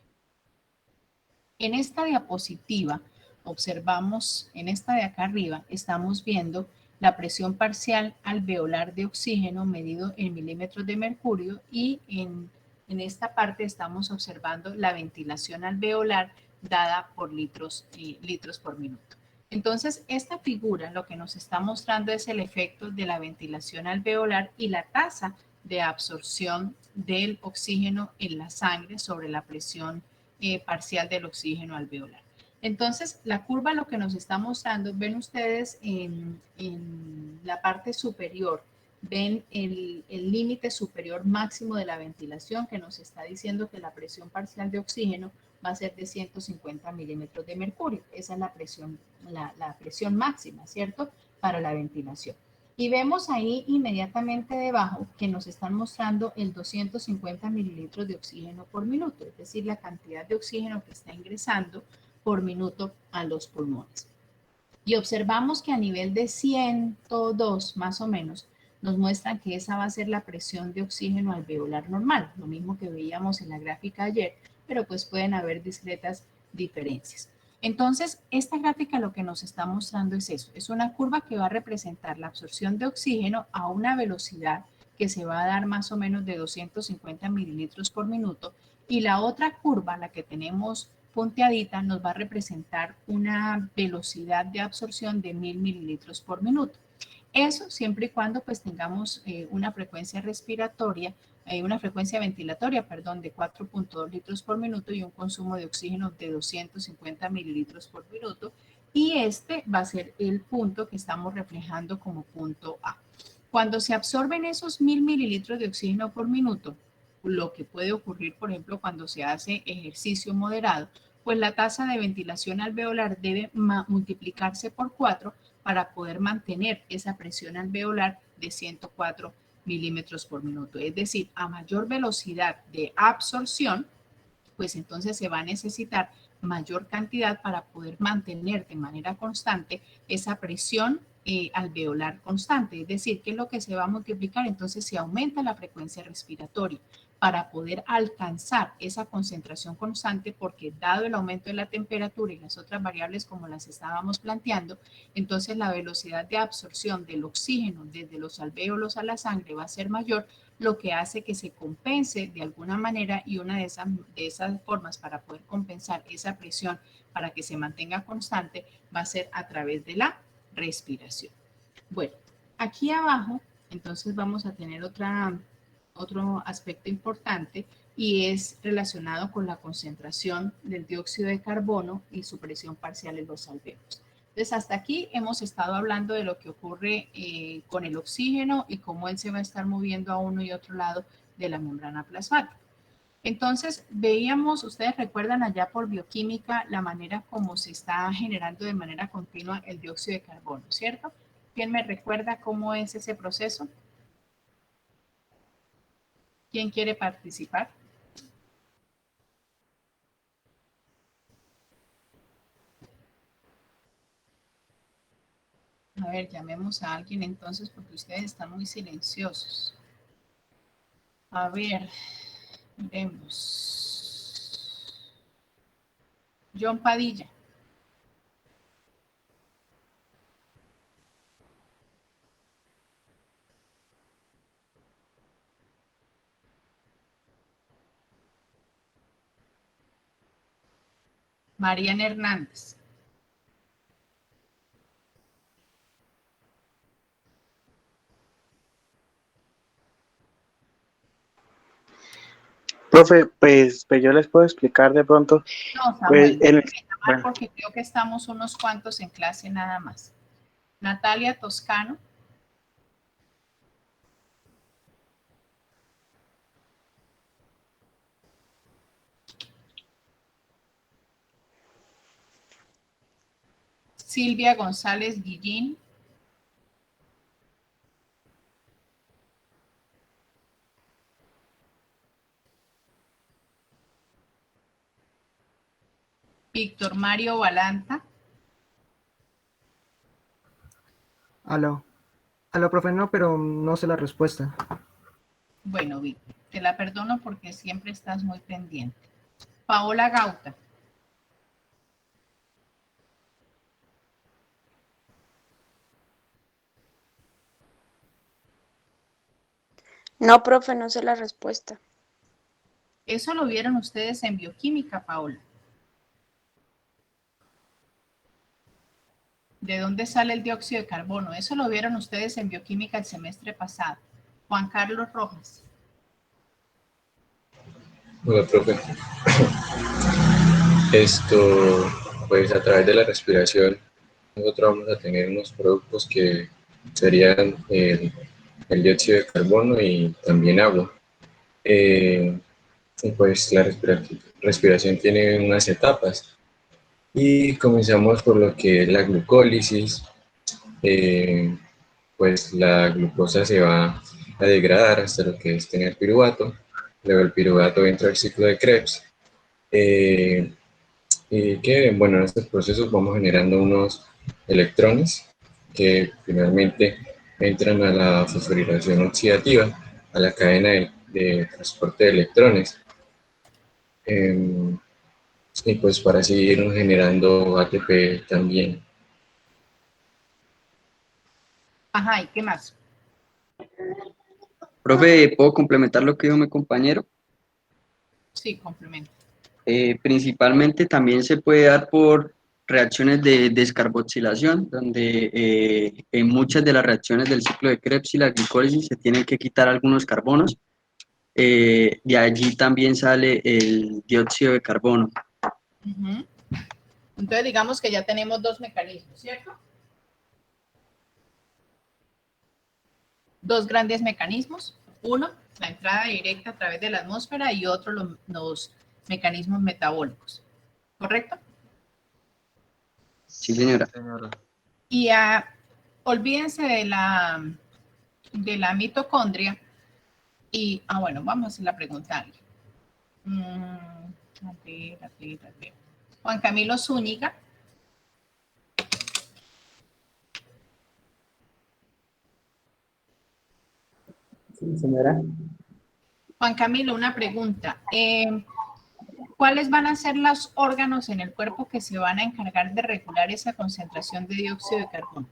En esta diapositiva observamos, en esta de acá arriba, estamos viendo la presión parcial alveolar de oxígeno medido en milímetros de mercurio y en esta parte estamos observando la ventilación alveolar dada por litros por minuto. Entonces, esta figura lo que nos está mostrando es el efecto de la ventilación alveolar y la tasa de absorción del oxígeno en la sangre sobre la presión parcial del oxígeno alveolar. Entonces, la curva lo que nos está mostrando, ven ustedes en la parte superior, ven el límite superior máximo de la ventilación que nos está diciendo que la presión parcial de oxígeno va a ser de 150 milímetros de mercurio. Esa es la presión máxima, ¿cierto? Para la ventilación. Y vemos ahí inmediatamente debajo que nos están mostrando el 250 mililitros de oxígeno por minuto, es decir, la cantidad de oxígeno que está ingresando por minuto a los pulmones. Y observamos que a nivel de 102 más o menos, nos muestran que esa va a ser la presión de oxígeno alveolar normal, lo mismo que veíamos en la gráfica ayer, pero pues pueden haber discretas diferencias. Entonces, esta gráfica lo que nos está mostrando es eso, es una curva que va a representar la absorción de oxígeno a una velocidad que se va a dar más o menos de 250 mililitros por minuto y la otra curva, la que tenemos punteadita, nos va a representar una velocidad de absorción de 1000 mililitros por minuto. Eso siempre y cuando pues tengamos una frecuencia respiratoria, una frecuencia ventilatoria, perdón, de 4.2 litros por minuto y un consumo de oxígeno de 250 mililitros por minuto. Y este va a ser el punto que estamos reflejando como punto A. Cuando se absorben esos 1000 mililitros de oxígeno por minuto, lo que puede ocurrir, por ejemplo, cuando se hace ejercicio moderado, pues la tasa de ventilación alveolar debe multiplicarse por 4 para poder mantener esa presión alveolar de 104 milímetros por minuto. Es decir, a mayor velocidad de absorción, pues entonces se va a necesitar mayor cantidad para poder mantener de manera constante esa presión alveolar constante. Es decir, ¿qué es lo que se va a multiplicar? Entonces se aumenta la frecuencia respiratoria para poder alcanzar esa concentración constante, porque dado el aumento de la temperatura y las otras variables como las estábamos planteando, entonces la velocidad de absorción del oxígeno desde los alvéolos a la sangre va a ser mayor, lo que hace que se compense de alguna manera, y una de esas formas para poder compensar esa presión para que se mantenga constante va a ser a través de la respiración. Bueno, aquí abajo entonces vamos a tener otro aspecto importante y es relacionado con la concentración del dióxido de carbono y su presión parcial en los alvéolos. Entonces, hasta aquí hemos estado hablando de lo que ocurre con el oxígeno y cómo él se va a estar moviendo a uno y otro lado de la membrana plasmática. Entonces, veíamos, ustedes recuerdan allá por bioquímica la manera como se está generando de manera continua el dióxido de carbono, ¿cierto? ¿Quién me recuerda cómo es ese proceso? ¿Quién quiere participar? A ver, llamemos a alguien entonces porque ustedes están muy silenciosos. A ver, miremos. John Padilla. Mariana Hernández. Profe, pues yo les puedo explicar de pronto. No, Pues, Samuel, déjeme llamar bueno, porque creo que estamos unos cuantos en clase nada más. Natalia Toscano. Silvia González Guillín. Víctor Mario Balanta. Aló, profe, no, pero no sé la respuesta. Bueno, Víctor, te la perdono porque siempre estás muy pendiente. Paola Gauta. No, profe, no sé la respuesta. Eso lo vieron ustedes en bioquímica, Paola. ¿De dónde sale el dióxido de carbono? Eso lo vieron ustedes en bioquímica el semestre pasado. Juan Carlos Rojas. Hola, profe. Pues a través de la respiración, nosotros vamos a tener unos productos que serían el dióxido de carbono y también agua. Y pues la respiración tiene unas etapas y comenzamos por lo que es la glucólisis. Pues la glucosa se va a degradar hasta lo que es tener piruvato. Luego el piruvato entra al ciclo de Krebs. Y que, bueno, en estos procesos vamos generando unos electrones que finalmente entran a la fosforilación oxidativa, a la cadena de transporte de electrones. Y pues para seguir generando ATP también. Ajá, ¿y qué más? Profe, ¿puedo complementar lo que dijo mi compañero? Sí, complemento. Principalmente también se puede dar por reacciones de descarboxilación, donde en muchas de las reacciones del ciclo de Krebs y la glicólisis se tienen que quitar algunos carbonos. De allí también sale el dióxido de carbono. Uh-huh. Entonces digamos que ya tenemos dos mecanismos, ¿cierto? Dos grandes mecanismos. Uno, la entrada directa a través de la atmósfera y otro, los mecanismos metabólicos. ¿Correcto? Sí, señora. Y olvídense de la mitocondria. Y, bueno, vamos a hacer la pregunta. A ver. Juan Camilo Zúñiga. Sí, señora. Juan Camilo, una pregunta. ¿Cuáles van a ser los órganos en el cuerpo que se van a encargar de regular esa concentración de dióxido de carbono?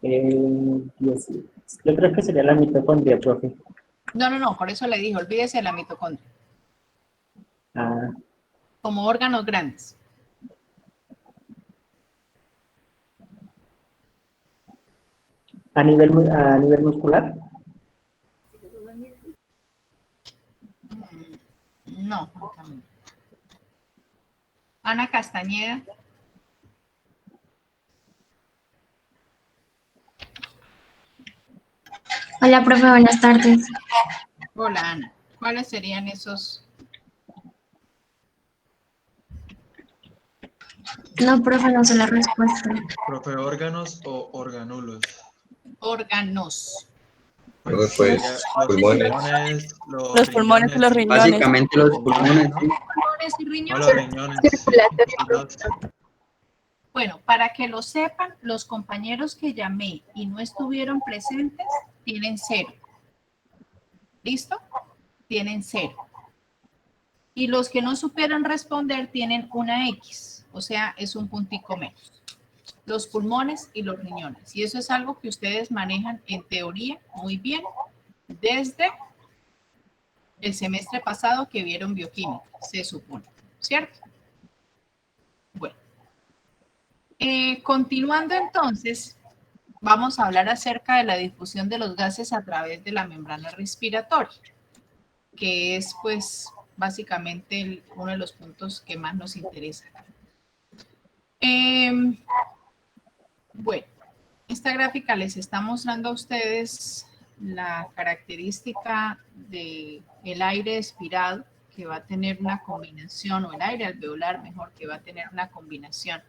Yo creo que sería la mitocondria, profe. No, por eso le dije, olvídese de la mitocondria. Ah, Como órganos grandes. a nivel muscular. No, Juan Camilo. Ana Castañeda. Hola, profe, buenas tardes. Hola, Ana. ¿Cuáles serían esos? No, profe, no sé la respuesta. Profe, órganos o organulos. Órganos. Luego, Sería pues, los pulmones. pulmones, Los pulmones y los y- riñones. Básicamente los pulmones, ¿no? ¿sí? Pulmones y No, riñones. los riñones. Los- Bueno, para que lo sepan, los compañeros que llamé y no estuvieron presentes tienen 0. ¿Listo? Tienen 0. Y los que no supieron responder tienen una X, o sea, es un puntico menos. Los pulmones y los riñones. Y eso es algo que ustedes manejan en teoría muy bien desde el semestre pasado que vieron bioquímica, se supone, ¿cierto? Bueno, continuando entonces, vamos a hablar acerca de la difusión de los gases a través de la membrana respiratoria, que es pues básicamente uno de los puntos que más nos interesa. Bueno, esta gráfica les está mostrando a ustedes la característica del aire expirado, que va a tener una combinación, o el aire alveolar mejor, que va a tener una combinación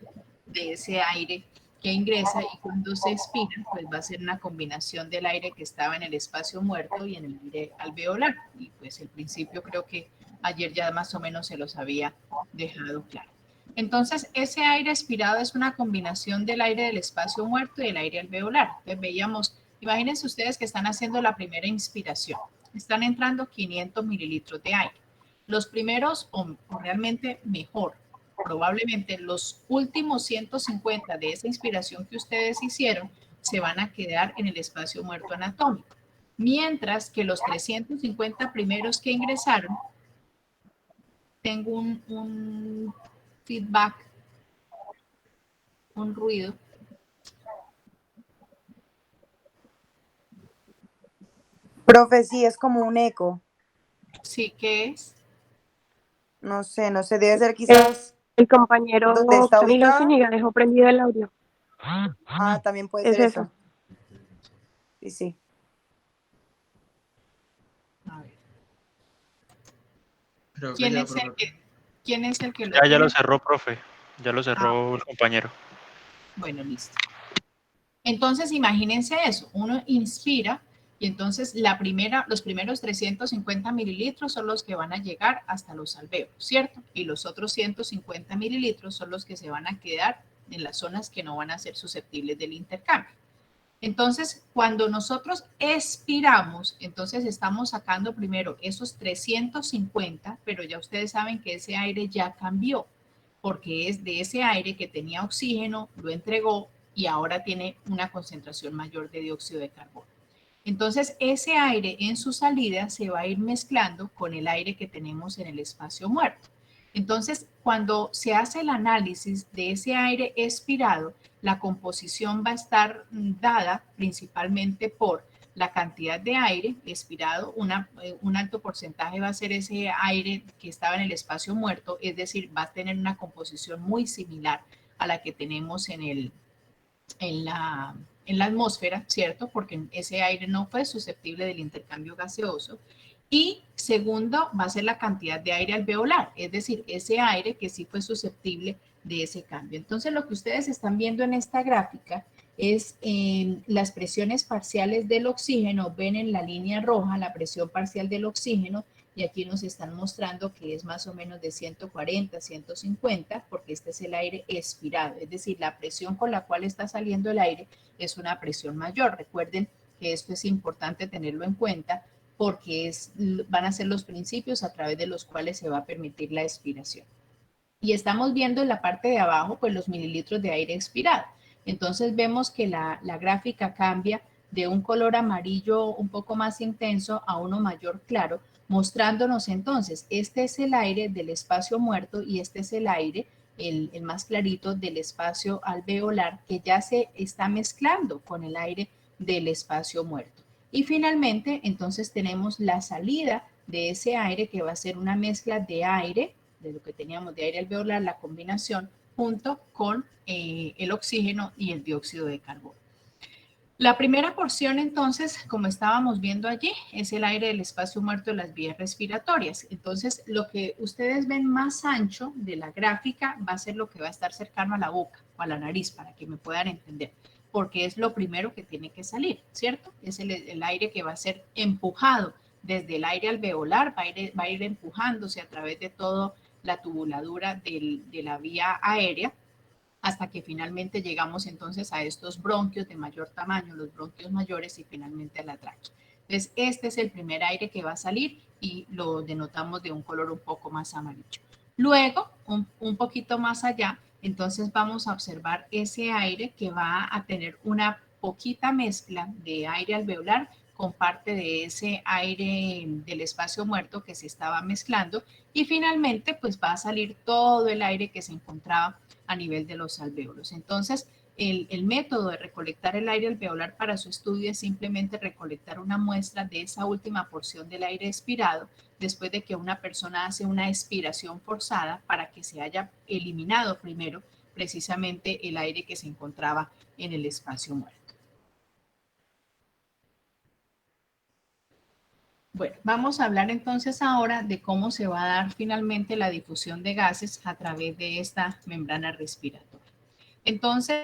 de ese aire que ingresa, y cuando se expira, pues va a ser una combinación del aire que estaba en el espacio muerto y en el aire alveolar. Y pues el principio creo que ayer ya más o menos se los había dejado claro. Entonces, ese aire expirado es una combinación del aire del espacio muerto y del aire alveolar. Entonces, veíamos, imagínense ustedes que están haciendo la primera inspiración. Están entrando 500 mililitros de aire. Los primeros, o realmente mejor, probablemente los últimos 150 de esa inspiración que ustedes hicieron se van a quedar en el espacio muerto anatómico. Mientras que los 350 primeros que ingresaron, tengo un feedback, un ruido. Profe, sí, es como un eco. Sí, ¿qué es? No sé, debe ser quizás El compañero donde está Camilo ubicado. Zúñiga dejó prendido el audio. Ah, también puede Es ser eso. eso. Sí, sí. A ver. Creo que ¿Quién ya, es el profe. que lo Ya tiene? lo cerró, profe. Ya lo cerró el compañero. Bueno, listo. Entonces, imagínense eso. Uno inspira y entonces los primeros 350 mililitros son los que van a llegar hasta los alveolos, ¿cierto? Y los otros 150 mililitros son los que se van a quedar en las zonas que no van a ser susceptibles del intercambio. Entonces, cuando nosotros expiramos, entonces estamos sacando primero esos 350, pero ya ustedes saben que ese aire ya cambió, porque es de ese aire que tenía oxígeno, lo entregó y ahora tiene una concentración mayor de dióxido de carbono. Entonces, ese aire en su salida se va a ir mezclando con el aire que tenemos en el espacio muerto. Entonces, cuando se hace el análisis de ese aire expirado, la composición va a estar dada principalmente por la cantidad de aire expirado, un alto porcentaje va a ser ese aire que estaba en el espacio muerto, es decir, va a tener una composición muy similar a la que tenemos en la atmósfera, ¿cierto? Porque ese aire no fue susceptible del intercambio gaseoso. Y segundo, va a ser la cantidad de aire alveolar, es decir, ese aire que sí fue susceptible de ese cambio. Entonces, lo que ustedes están viendo en esta gráfica es las presiones parciales del oxígeno. Ven en la línea roja la presión parcial del oxígeno y aquí nos están mostrando que es más o menos de 140, 150, porque este es el aire expirado, es decir, la presión con la cual está saliendo el aire es una presión mayor. Recuerden que esto es importante tenerlo en cuenta porque van a ser los principios a través de los cuales se va a permitir la expiración. Y estamos viendo en la parte de abajo pues los mililitros de aire expirado. Entonces vemos que la gráfica cambia de un color amarillo un poco más intenso a uno mayor claro, mostrándonos entonces, este es el aire del espacio muerto y este es el aire, el más clarito, del espacio alveolar que ya se está mezclando con el aire del espacio muerto. Y finalmente, entonces tenemos la salida de ese aire que va a ser una mezcla de aire, de lo que teníamos de aire alveolar, la combinación junto con el oxígeno y el dióxido de carbono. La primera porción, entonces, como estábamos viendo allí, es el aire del espacio muerto de las vías respiratorias. Entonces, lo que ustedes ven más ancho de la gráfica va a ser lo que va a estar cercano a la boca o a la nariz, para que me puedan entender, porque es lo primero que tiene que salir, ¿cierto? Es el aire que va a ser empujado desde el aire alveolar, va a ir empujándose a través de toda la tubuladura de la vía aérea, hasta que finalmente llegamos entonces a estos bronquios de mayor tamaño, los bronquios mayores y finalmente a la tráquea. Entonces, este es el primer aire que va a salir y lo denotamos de un color un poco más amarillo. Luego, un poquito más allá, entonces vamos a observar ese aire que va a tener una poquita mezcla de aire alveolar con parte de ese aire del espacio muerto que se estaba mezclando y finalmente pues va a salir todo el aire que se encontraba a nivel de los alvéolos. Entonces, el método de recolectar el aire alveolar para su estudio es simplemente recolectar una muestra de esa última porción del aire expirado después de que una persona hace una expiración forzada para que se haya eliminado primero precisamente el aire que se encontraba en el espacio muerto. Bueno, vamos a hablar entonces ahora de cómo se va a dar finalmente la difusión de gases a través de esta membrana respiratoria. Entonces,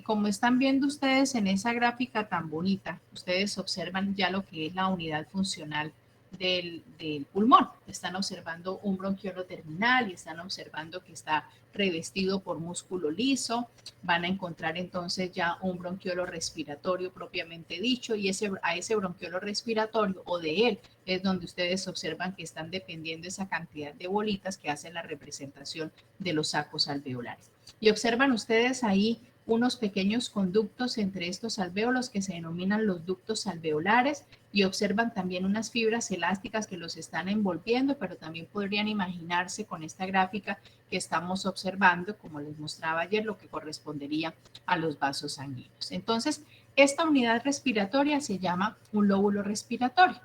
como están viendo ustedes en esa gráfica tan bonita, ustedes observan ya lo que es la unidad funcional del pulmón. Están observando un bronquiolo terminal y están observando que está revestido por músculo liso. Van a encontrar entonces ya un bronquiolo respiratorio propiamente dicho y a ese bronquiolo respiratorio o de él es donde ustedes observan que están dependiendo esa cantidad de bolitas que hacen la representación de los sacos alveolares. Y observan ustedes ahí unos pequeños conductos entre estos alvéolos que se denominan los ductos alveolares y observan también unas fibras elásticas que los están envolviendo, pero también podrían imaginarse con esta gráfica que estamos observando, como les mostraba ayer, lo que correspondería a los vasos sanguíneos. Entonces, esta unidad respiratoria se llama un lóbulo respiratorio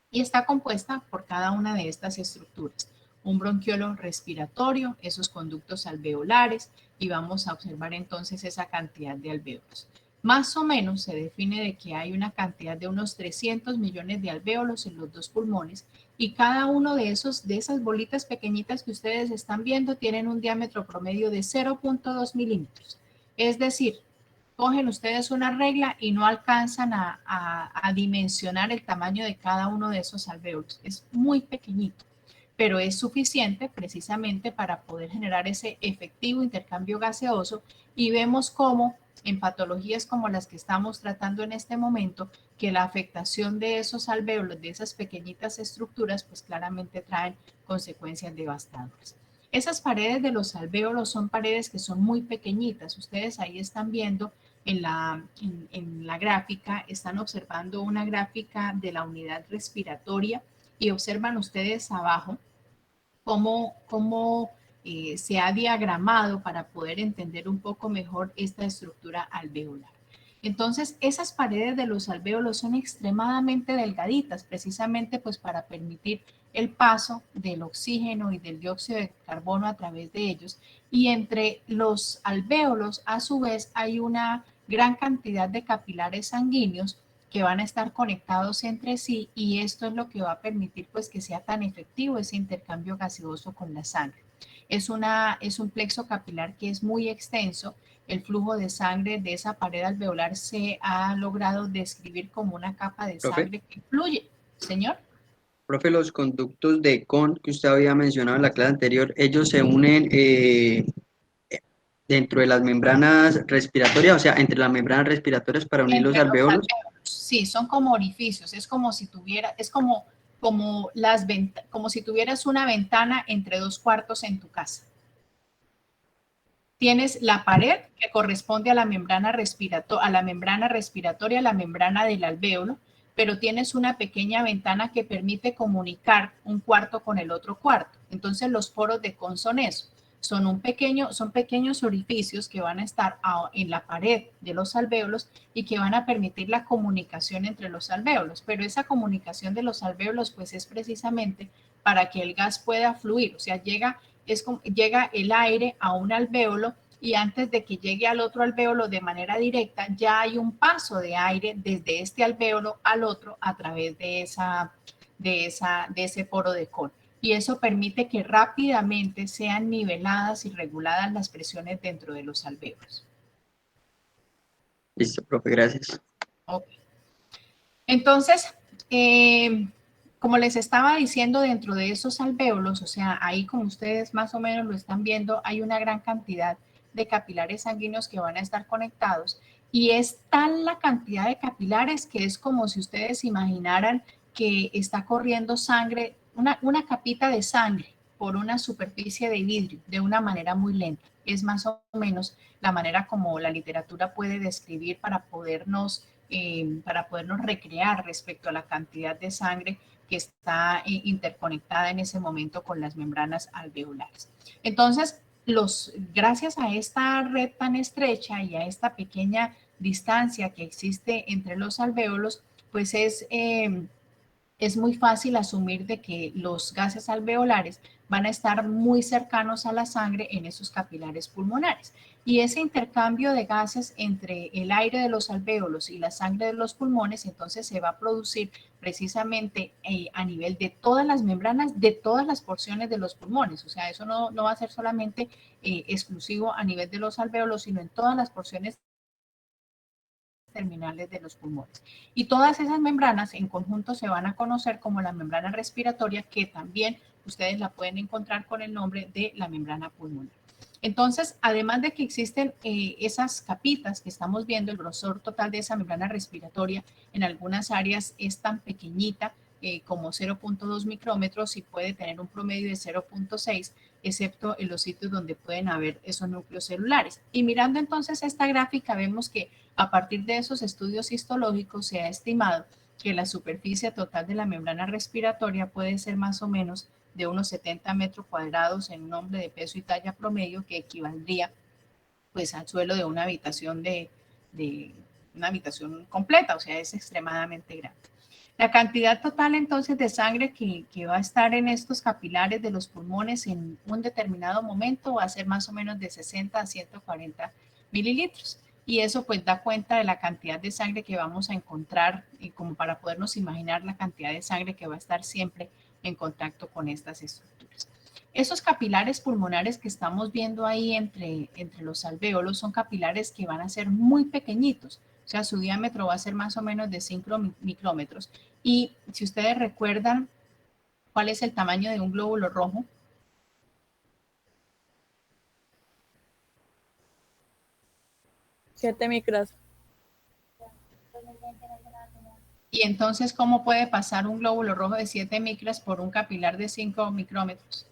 y está compuesta por cada una de estas estructuras. Un bronquiolo respiratorio, esos conductos alveolares, y vamos a observar entonces esa cantidad de alvéolos. Más o menos se define de que hay una cantidad de unos 300 millones de alvéolos en los dos pulmones y cada uno de esas bolitas pequeñitas que ustedes están viendo tienen un diámetro promedio de 0.2 milímetros. Es decir, cogen ustedes una regla y no alcanzan a dimensionar el tamaño de cada uno de esos alvéolos. Es muy pequeñito, pero es suficiente precisamente para poder generar ese efectivo intercambio gaseoso y vemos cómo en patologías como las que estamos tratando en este momento, que la afectación de esos alvéolos, de esas pequeñitas estructuras, pues claramente traen consecuencias devastadoras. Esas paredes de los alvéolos son paredes que son muy pequeñitas. Ustedes ahí están viendo en la gráfica, están observando una gráfica de la unidad respiratoria y observan ustedes abajo cómo se ha diagramado para poder entender un poco mejor esta estructura alveolar. Entonces, esas paredes de los alvéolos son extremadamente delgaditas, precisamente pues para permitir el paso del oxígeno y del dióxido de carbono a través de ellos. Y entre los alvéolos, a su vez, hay una gran cantidad de capilares sanguíneos que van a estar conectados entre sí y esto es lo que va a permitir pues que sea tan efectivo ese intercambio gaseoso con la sangre. Es un plexo capilar que es muy extenso. El flujo de sangre de esa pared alveolar se ha logrado describir como una capa de sangre que fluye. Señor. Profe, los conductos de Kohn que usted había mencionado en la clase anterior, ellos se unen dentro de las membranas respiratorias, o sea, entre las membranas respiratorias para unir los alvéolos. Sí, son como orificios, es como si si tuvieras una ventana entre dos cuartos en tu casa. Tienes la pared que corresponde a la membrana respiratoria, la membrana del alvéolo, pero tienes una pequeña ventana que permite comunicar un cuarto con el otro cuarto. Entonces los poros de Kohn son eso. Son pequeños orificios que van a estar en la pared de los alvéolos y que van a permitir la comunicación entre los alvéolos. Pero esa comunicación de los alvéolos pues es precisamente para que el gas pueda fluir. O sea, llega el aire a un alvéolo y antes de que llegue al otro alvéolo de manera directa, ya hay un paso de aire desde este alvéolo al otro a través de ese poro de Kohn. Y eso permite que rápidamente sean niveladas y reguladas las presiones dentro de los alvéolos. Listo, profe, gracias. Ok. Entonces, como les estaba diciendo, dentro de esos alvéolos, o sea, ahí como ustedes más o menos lo están viendo, hay una gran cantidad de capilares sanguíneos que van a estar conectados y es tal la cantidad de capilares que es como si ustedes imaginaran que está corriendo sangre, una capita de sangre por una superficie de vidrio de una manera muy lenta. Es más o menos la manera como la literatura puede describir para podernos recrear respecto a la cantidad de sangre que está interconectada en ese momento con las membranas alveolares. Entonces, gracias a esta red tan estrecha y a esta pequeña distancia que existe entre los alvéolos, pues es muy fácil asumir de que los gases alveolares van a estar muy cercanos a la sangre en esos capilares pulmonares. Y ese intercambio de gases entre el aire de los alvéolos y la sangre de los pulmones, entonces se va a producir precisamente a nivel de todas las membranas, de todas las porciones de los pulmones. O sea, eso no va a ser solamente exclusivo a nivel de los alvéolos, sino en todas las porciones terminales de los pulmones. Y todas esas membranas en conjunto se van a conocer como la membrana respiratoria, que también ustedes la pueden encontrar con el nombre de la membrana pulmonar. Entonces, además de que existen esas capitas que estamos viendo, el grosor total de esa membrana respiratoria en algunas áreas es tan pequeñita como 0.2 micrómetros y puede tener un promedio de 0.6, excepto en los sitios donde pueden haber esos núcleos celulares. Y mirando entonces esta gráfica, vemos que a partir de esos estudios histológicos se ha estimado que la superficie total de la membrana respiratoria puede ser más o menos de unos 70 metros cuadrados en un hombre de peso y talla promedio, que equivaldría pues al suelo de una habitación una habitación completa, o sea, es extremadamente grande. La cantidad total entonces de sangre que va a estar en estos capilares de los pulmones en un determinado momento va a ser más o menos de 60 a 140 mililitros. Y eso pues da cuenta de la cantidad de sangre que vamos a encontrar, como para podernos imaginar la cantidad de sangre que va a estar siempre en contacto con estas estructuras. Esos capilares pulmonares que estamos viendo ahí entre los alvéolos son capilares que van a ser muy pequeñitos. O sea, su diámetro va a ser más o menos de 5 micrómetros. Y si ustedes recuerdan cuál es el tamaño de un glóbulo rojo, Siete micras. y entonces, ¿cómo puede pasar un glóbulo rojo de 7 micras por un capilar de 5 micrómetros?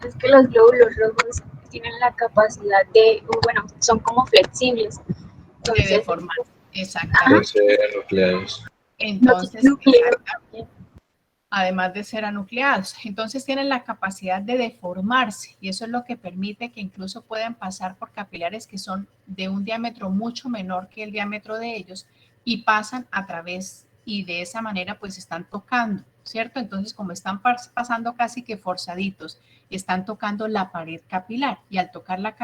Es que los glóbulos rojos tienen la capacidad de, bueno, son como flexibles. Entonces, de deformar, exactamente. Ser nucleados. Entonces, además de ser anucleados, entonces tienen la capacidad de deformarse y eso es lo que permite que incluso puedan pasar por capilares que son de un diámetro mucho menor que el diámetro de ellos y pasan a través y de esa manera pues están tocando, ¿cierto? Entonces como están pasando casi que forzaditos, están tocando la pared capilar y al tocar la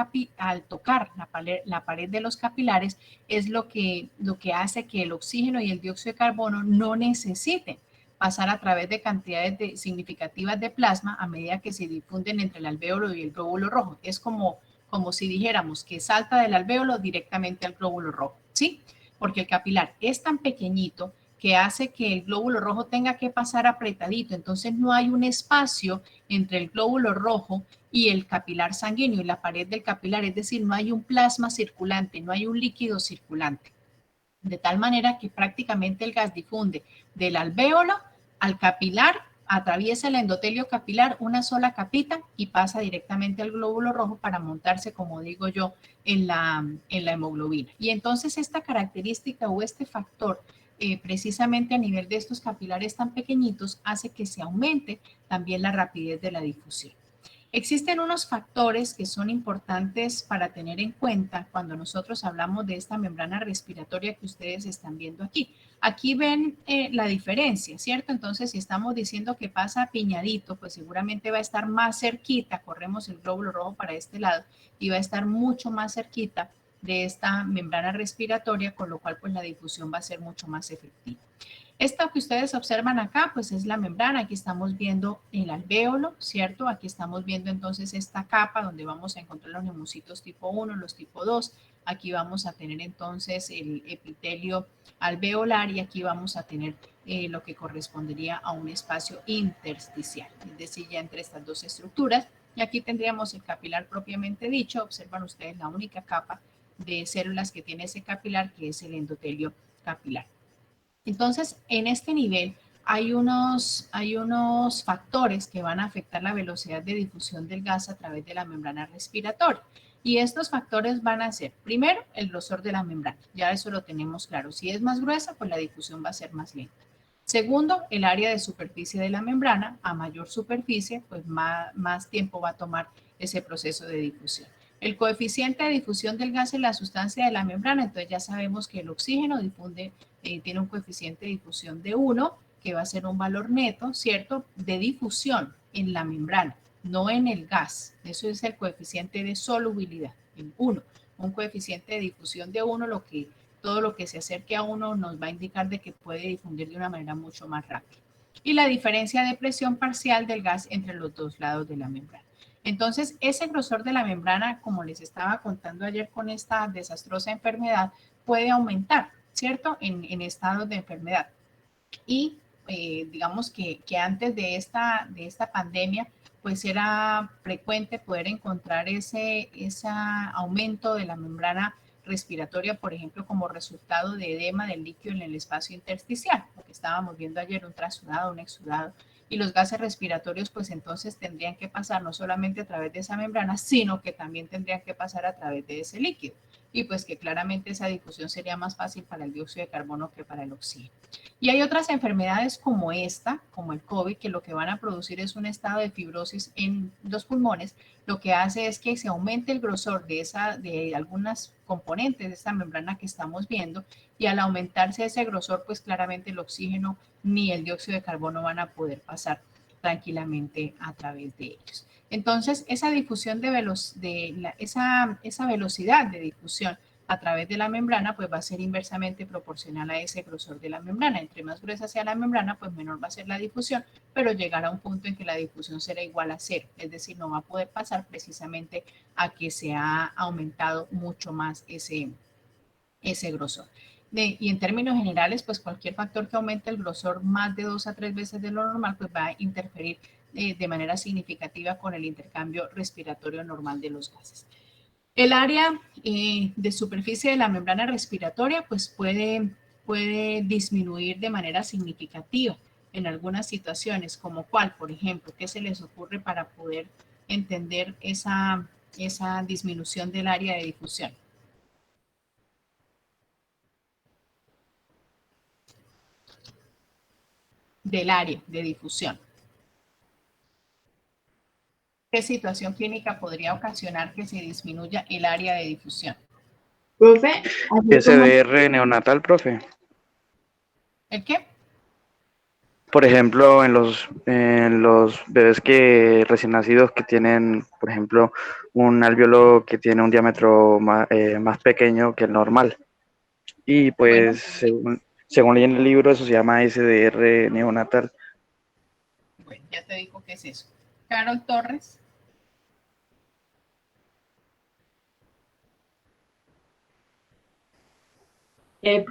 pared de los capilares es lo que hace que el oxígeno y el dióxido de carbono no necesiten pasar a través de cantidades significativas de plasma a medida que se difunden entre el alvéolo y el glóbulo rojo. Es como si dijéramos que salta del alvéolo directamente al glóbulo rojo, ¿sí? Porque el capilar es tan pequeñito que hace que el glóbulo rojo tenga que pasar apretadito. Entonces no hay un espacio entre el glóbulo rojo y el capilar sanguíneo y la pared del capilar. Es decir, no hay un plasma circulante, no hay un líquido circulante. De tal manera que prácticamente el gas difunde del alvéolo al capilar, atraviesa el endotelio capilar, una sola capita y pasa directamente al glóbulo rojo para montarse, como digo yo, en la hemoglobina. Y entonces esta característica o este factor, precisamente a nivel de estos capilares tan pequeñitos, hace que se aumente también la rapidez de la difusión. Existen unos factores que son importantes para tener en cuenta cuando nosotros hablamos de esta membrana respiratoria que ustedes están viendo aquí. Aquí ven la diferencia, ¿cierto? Entonces, si estamos diciendo que pasa piñadito, pues seguramente va a estar más cerquita, corremos el glóbulo rojo para este lado, y va a estar mucho más cerquita de esta membrana respiratoria, con lo cual pues la difusión va a ser mucho más efectiva. Esto que ustedes observan acá, pues es la membrana. Aquí estamos viendo el alvéolo, ¿cierto? Aquí estamos viendo entonces esta capa donde vamos a encontrar los neumocitos tipo 1, los tipo 2. Aquí vamos a tener entonces el epitelio alveolar y aquí vamos a tener lo que correspondería a un espacio intersticial, es decir, ya entre estas dos estructuras. Y aquí tendríamos el capilar propiamente dicho. Observan ustedes la única capa de células que tiene ese capilar, que es el endotelio capilar. Entonces, en este nivel hay unos factores que van a afectar la velocidad de difusión del gas a través de la membrana respiratoria. Y estos factores van a ser, primero, el grosor de la membrana. Ya eso lo tenemos claro. Si es más gruesa, pues la difusión va a ser más lenta. Segundo, el área de superficie de la membrana. A mayor superficie, pues más tiempo va a tomar ese proceso de difusión. El coeficiente de difusión del gas en la sustancia de la membrana, entonces ya sabemos que el oxígeno tiene un coeficiente de difusión de 1, que va a ser un valor neto, ¿cierto?, de difusión en la membrana, no en el gas. Eso es el coeficiente de solubilidad, en 1. Un coeficiente de difusión de 1, todo lo que se acerque a 1 nos va a indicar de que puede difundir de una manera mucho más rápida. Y la diferencia de presión parcial del gas entre los dos lados de la membrana. Entonces, ese grosor de la membrana, como les estaba contando ayer con esta desastrosa enfermedad, puede aumentar, ¿cierto?, en estados de enfermedad. Y digamos que antes de esta pandemia, pues era frecuente poder encontrar ese aumento de la membrana respiratoria, por ejemplo, como resultado de edema del líquido en el espacio intersticial, lo que estábamos viendo ayer, un trasudado, un exudado. Y los gases respiratorios, pues entonces tendrían que pasar no solamente a través de esa membrana, sino que también tendrían que pasar a través de ese líquido. Y pues que claramente esa difusión sería más fácil para el dióxido de carbono que para el oxígeno. Y hay otras enfermedades como esta, como el COVID, que lo que van a producir es un estado de fibrosis en los pulmones. Lo que hace es que se aumente el grosor de algunas componentes de esta membrana que estamos viendo, y al aumentarse ese grosor, pues claramente el oxígeno ni el dióxido de carbono van a poder pasar tranquilamente a través de ellos. Entonces, esa difusión esa velocidad de difusión a través de la membrana, pues va a ser inversamente proporcional a ese grosor de la membrana. Entre más gruesa sea la membrana, pues menor va a ser la difusión, pero llegará a un punto en que la difusión será igual a 0, es decir, no va a poder pasar precisamente a que se ha aumentado mucho más ese grosor. Y en términos generales, pues cualquier factor que aumente el grosor más de 2 a 3 veces de lo normal, pues va a interferir de manera significativa con el intercambio respiratorio normal de los gases. El área de superficie de la membrana respiratoria pues puede disminuir de manera significativa en algunas situaciones, como cuál, por ejemplo, ¿qué se les ocurre para poder entender esa disminución del área de difusión? Del área de difusión. ¿Qué situación clínica podría ocasionar que se disminuya el área de difusión? Profe, SDR neonatal, profe. ¿El qué? Por ejemplo, en los bebés recién nacidos que tienen, por ejemplo, un alvéolo que tiene un diámetro más pequeño que el normal. Y pues, según leí en el libro, eso se llama SDR neonatal. Bueno, ya te digo qué es eso. Carol Torres.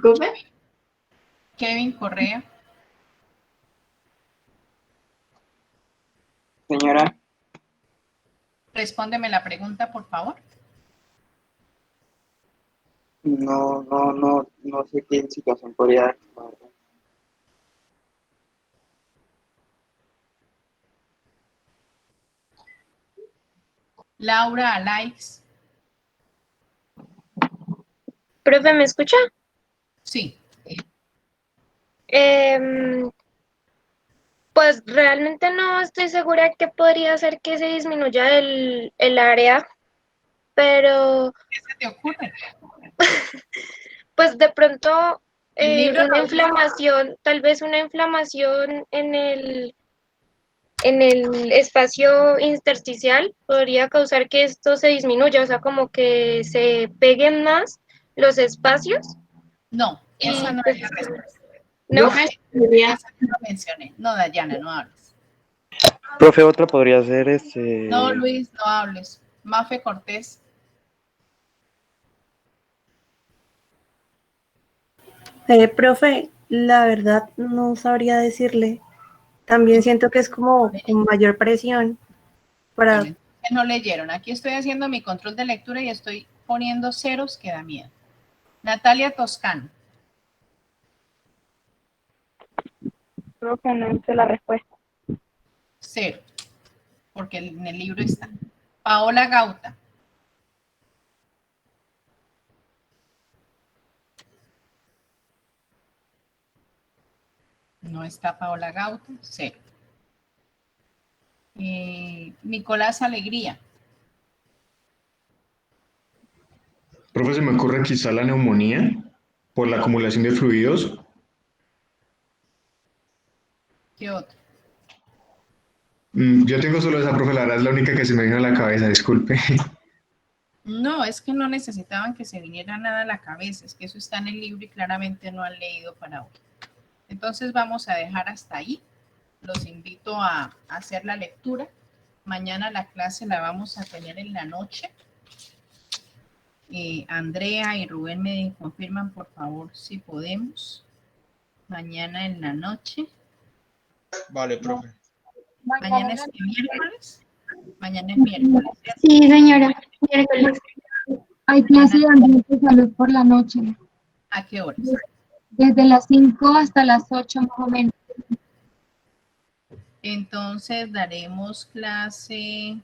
profe. Kevin Correa. Señora. Respóndeme la pregunta, por favor. No sé qué situación podría dar. Laura Alaix. Profe, ¿me escucha? Sí. Pues realmente no estoy segura que podría hacer que se disminuya el área, pero ¿Qué se te ocurre? pues de pronto El libro una lo dice. inflamación, tal vez una inflamación en el espacio intersticial podría causar que esto se disminuya, o sea, como que se peguen más los espacios. No, Y esa no pues, es la respuesta. ¿no? Esa no lo mencioné. No, Dayana, no hables. Profe, otra podría ser No, Luis, no hables. Mafe Cortés. Profe, la verdad no sabría decirle. También siento que es como con mayor presión para... Bueno, entonces no leyeron. Aquí estoy haciendo mi control de lectura y estoy poniendo ceros que da miedo. Natalia Toscano. Profe, no sé la respuesta. 0, porque en el libro está. Paola Gauta. No está Paola Gauta, 0. Nicolás Alegría. Profe, se me ocurre quizá la neumonía por la acumulación de fluidos. ¿Qué otro? Yo tengo solo esa, profe, la verdad es la única que se me vino a la cabeza, disculpe. No, es que no necesitaban que se viniera nada a la cabeza, es que eso está en el libro y claramente no han leído para hoy. Entonces vamos a dejar hasta ahí. Los invito a hacer la lectura. Mañana la clase la vamos a tener en la noche. Andrea y Rubén me confirman, por favor, si podemos. Mañana en la noche. Vale, profe. Mañana es miércoles. Mañana es miércoles. Sí, señora, miércoles. Hay clase de ambiente y salud por la noche, ¿A qué horas? desde las 5 hasta las 8 más o menos. Entonces daremos clase.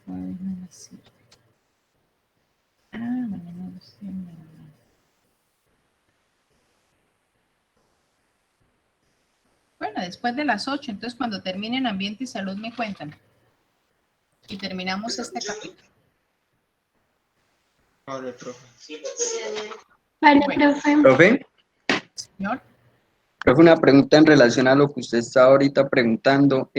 Mañana no sé, Bueno, después de las 8, entonces cuando terminen ambiente y salud me cuentan. Y terminamos este capítulo. Vale, profe. Vale, Bueno. profe. Profe, Señor. profe, una pregunta en relación a lo que usted está ahorita preguntando.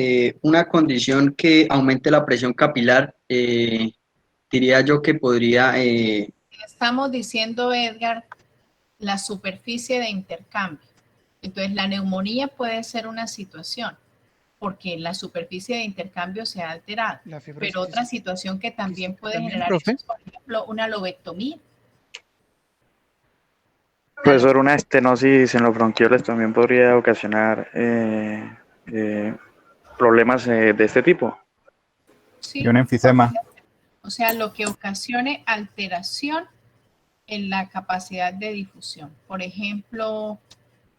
Una condición que aumente la presión capilar, diría yo que podría... Estamos diciendo, Edgar, la superficie de intercambio. Entonces, la neumonía puede ser una situación, porque la superficie de intercambio se ha alterado. Pero otra situación que también puede generar eso es, por ejemplo, una lobectomía. Profesor, una estenosis en los bronquioles también podría ocasionar problemas de este tipo. Sí, Y un enfisema. o sea, lo que ocasione alteración en la capacidad de difusión. Por ejemplo,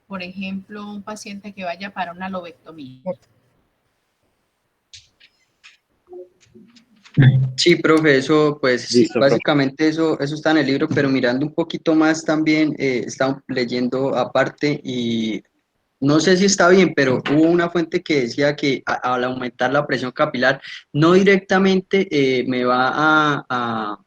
un paciente que vaya para una lobectomía. Sí, profe, eso, pues sí, Listo, básicamente eso está en el libro, pero mirando un poquito más también, estaba leyendo aparte y no sé si está bien, pero hubo una fuente que decía que al aumentar la presión capilar, no directamente me va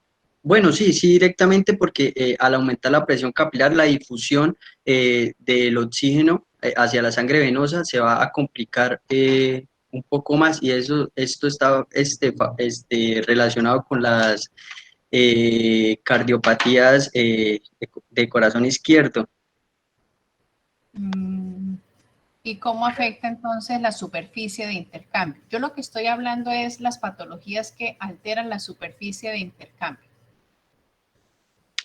bueno, sí, sí directamente porque al aumentar la presión capilar, la difusión del oxígeno hacia la sangre venosa se va a complicar un poco más y esto está relacionado con las cardiopatías de corazón izquierdo. ¿Y cómo afecta entonces la superficie de intercambio? Yo lo que estoy hablando es las patologías que alteran la superficie de intercambio.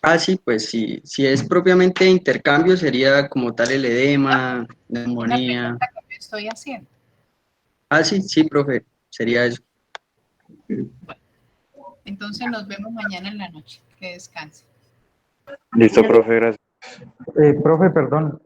Ah, sí, pues sí, si es propiamente intercambio sería como tal el edema, neumonía. Una pregunta que yo estoy haciendo. Ah, sí, sí, profe, sería eso. Bueno, entonces nos vemos mañana en la noche. Que descanse. Listo, profe, gracias. Profe, perdón.